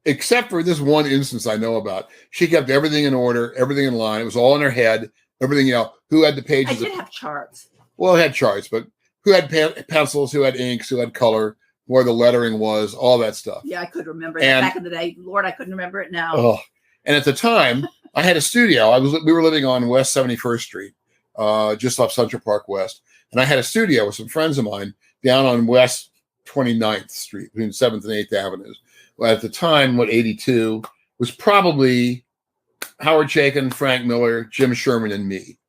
Speaker 3: except for this one instance I know about, she kept everything in order, everything in line. It was all in her head, everything, who had the
Speaker 2: I
Speaker 3: pages.
Speaker 2: did have charts.
Speaker 3: Well, it had charts, but who had pencils, who had inks, who had color, where the lettering was, all that stuff.
Speaker 2: Yeah, I could remember that
Speaker 3: And-
Speaker 2: back in the day. Lord, I couldn't remember it now.
Speaker 3: Oh, and at the time, I had a studio. We were living on West 71st Street, just off Central Park West, and I had a studio with some friends of mine down on West 29th Street, between 7th and 8th Avenues. Well, at the time, 82 was probably Howard Chaykin, Frank Miller, Jim Sherman, and me.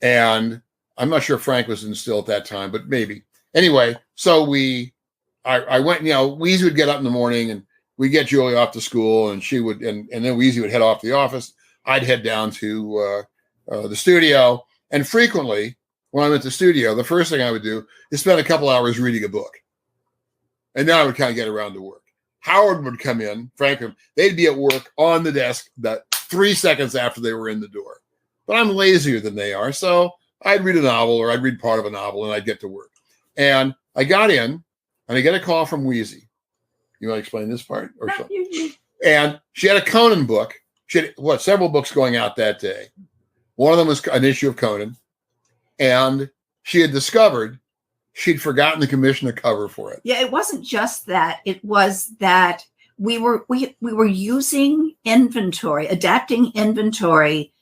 Speaker 3: And I'm not sure Frank was in still at that time, but maybe. Anyway, so I went, Wheezy would get up in the morning and we'd get Julie off to school, and she would, and then Wheezy would head off to the office. I'd head down to the studio. And frequently, when I'm at the studio, the first thing I would do is spend a couple hours reading a book. And then I would kind of get around to work. Howard would come in, Frank, they'd be at work on the desk 3 seconds after they were in the door. But I'm lazier than they are, so I'd read a novel, or I'd read part of a novel, and I'd get to work. And I got in, and I get a call from Wheezy. You want to explain this part? Or so? And she had a Conan book. She had, several books going out that day. One of them was an issue of Conan. And she had discovered she'd forgotten to commission a cover for it.
Speaker 2: Yeah, it wasn't just that. It was that we were using inventory, adapting inventory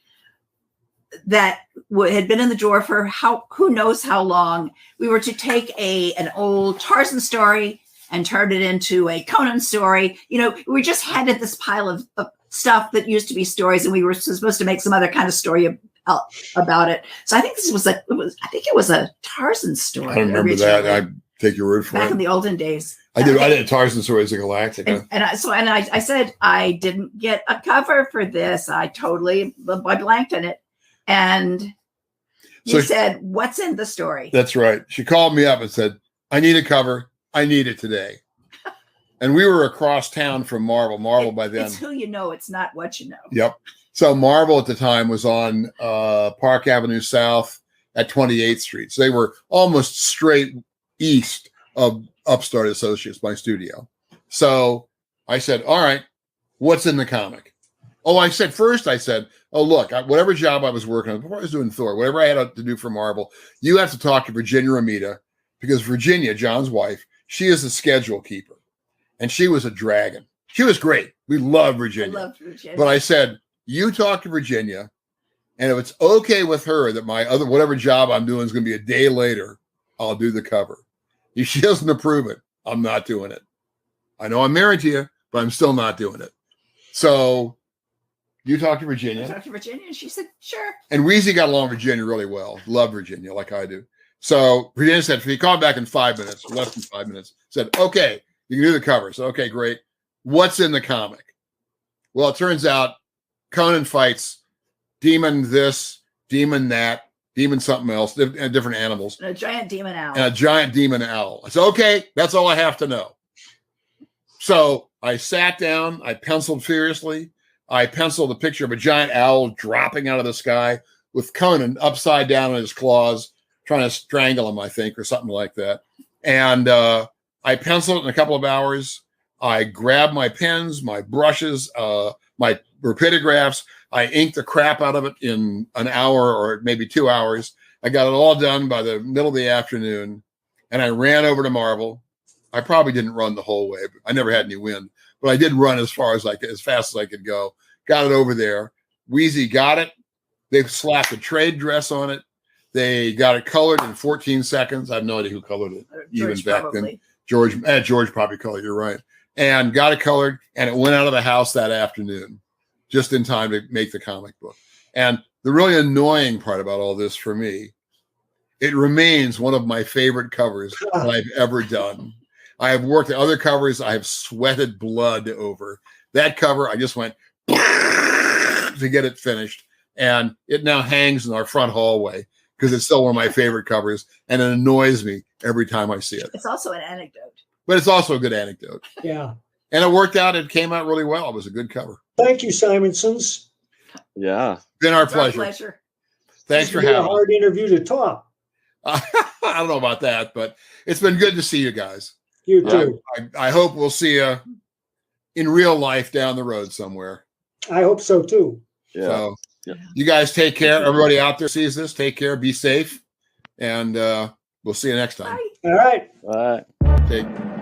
Speaker 2: that had been in the drawer for who knows how long. We were to take an old Tarzan story and turn it into a Conan story. We just had this pile of stuff that used to be stories, and we were supposed to make some other kind of story about it. So I think it was a Tarzan story.
Speaker 3: I remember that. I take your word for
Speaker 2: back
Speaker 3: it.
Speaker 2: in the olden days.
Speaker 3: I did Tarzan stories of Galactic.
Speaker 2: I said I didn't get a cover for this. I blanked on it. And you said, "What's in the story?"
Speaker 3: That's right. She called me up and said, "I need a cover. I need it today." And we were across town from Marvel. Marvel by then.
Speaker 2: It's who you know. It's not what you know.
Speaker 3: Yep. So Marvel at the time was on Park Avenue South at 28th Street. So they were almost straight east of Upstart Associates, my studio. So I said, "All right, what's in the comic?" I said, "Oh, look, whatever job I was working on, before I was doing Thor, whatever I had to do for Marvel, you have to talk to Virginia Romita, because Virginia, John's wife, she is the schedule keeper. And she was a dragon. She was great. We loved Virginia.
Speaker 2: I loved Virginia.
Speaker 3: But I said, you talk to Virginia, and if it's okay with her that my whatever job I'm doing is going to be a day later, I'll do the cover. If she doesn't approve it, I'm not doing it. I know I'm married to you, but I'm still not doing it." So you talked to Virginia.
Speaker 2: I talked to Virginia, and she said, "Sure."
Speaker 3: And Wheezy got along with Virginia really well. Loved Virginia like I do. So Virginia said, he called back in 5 minutes, less than 5 minutes, said, "Okay, you can do the cover." So, okay, great. What's in the comic? Well, it turns out Conan fights demon this, demon that, demon something else, different animals.
Speaker 2: And a giant demon owl.
Speaker 3: And a giant demon owl. I said, okay, that's all I have to know. So I sat down, I penciled furiously. I penciled a picture of a giant owl dropping out of the sky with Conan upside down in his claws, trying to strangle him, I think, or something like that. And I penciled it in a couple of hours. I grabbed my pens, my brushes, my rapidographs. I inked the crap out of it in an hour or maybe 2 hours. I got it all done by the middle of the afternoon, and I ran over to Marvel. I probably didn't run the whole way. But I never had any wind, but I did run as fast as I could go. Got it over there. Wheezy got it. They slapped a trade dress on it. They got it colored in 14 seconds. I have no idea who colored it.
Speaker 2: George,
Speaker 3: even back
Speaker 2: probably.
Speaker 3: then. George probably colored. You're right. And got it colored, and it went out of the house that afternoon, just in time to make the comic book. And the really annoying part about all this for me, it remains one of my favorite covers that I've ever done. I have worked at other covers I have sweated blood over. That cover, I just went to get it finished. and it now hangs in our front hallway because it's still one of my favorite covers, and it annoys me every time I see it.
Speaker 2: It's also an anecdote.
Speaker 3: But it's also a good anecdote.
Speaker 4: Yeah.
Speaker 3: And it worked out. It came out really well. It was a good cover.
Speaker 4: Thank you, Simonsons.
Speaker 1: Yeah.
Speaker 3: Been our
Speaker 2: It's our
Speaker 3: pleasure. Thanks for
Speaker 4: It's been a
Speaker 3: having me.
Speaker 4: hard interview to top.
Speaker 3: I don't know about that, but it's been good to see you guys.
Speaker 4: You too.
Speaker 3: I hope we'll see you in real life down the road somewhere.
Speaker 4: I hope so too.
Speaker 1: Yeah.
Speaker 3: So
Speaker 1: Yeah.
Speaker 3: you guys take care. Everybody out there sees this. Take care. Be safe. And we'll see you next time.
Speaker 2: Bye.
Speaker 4: All right.
Speaker 1: All right.
Speaker 3: Take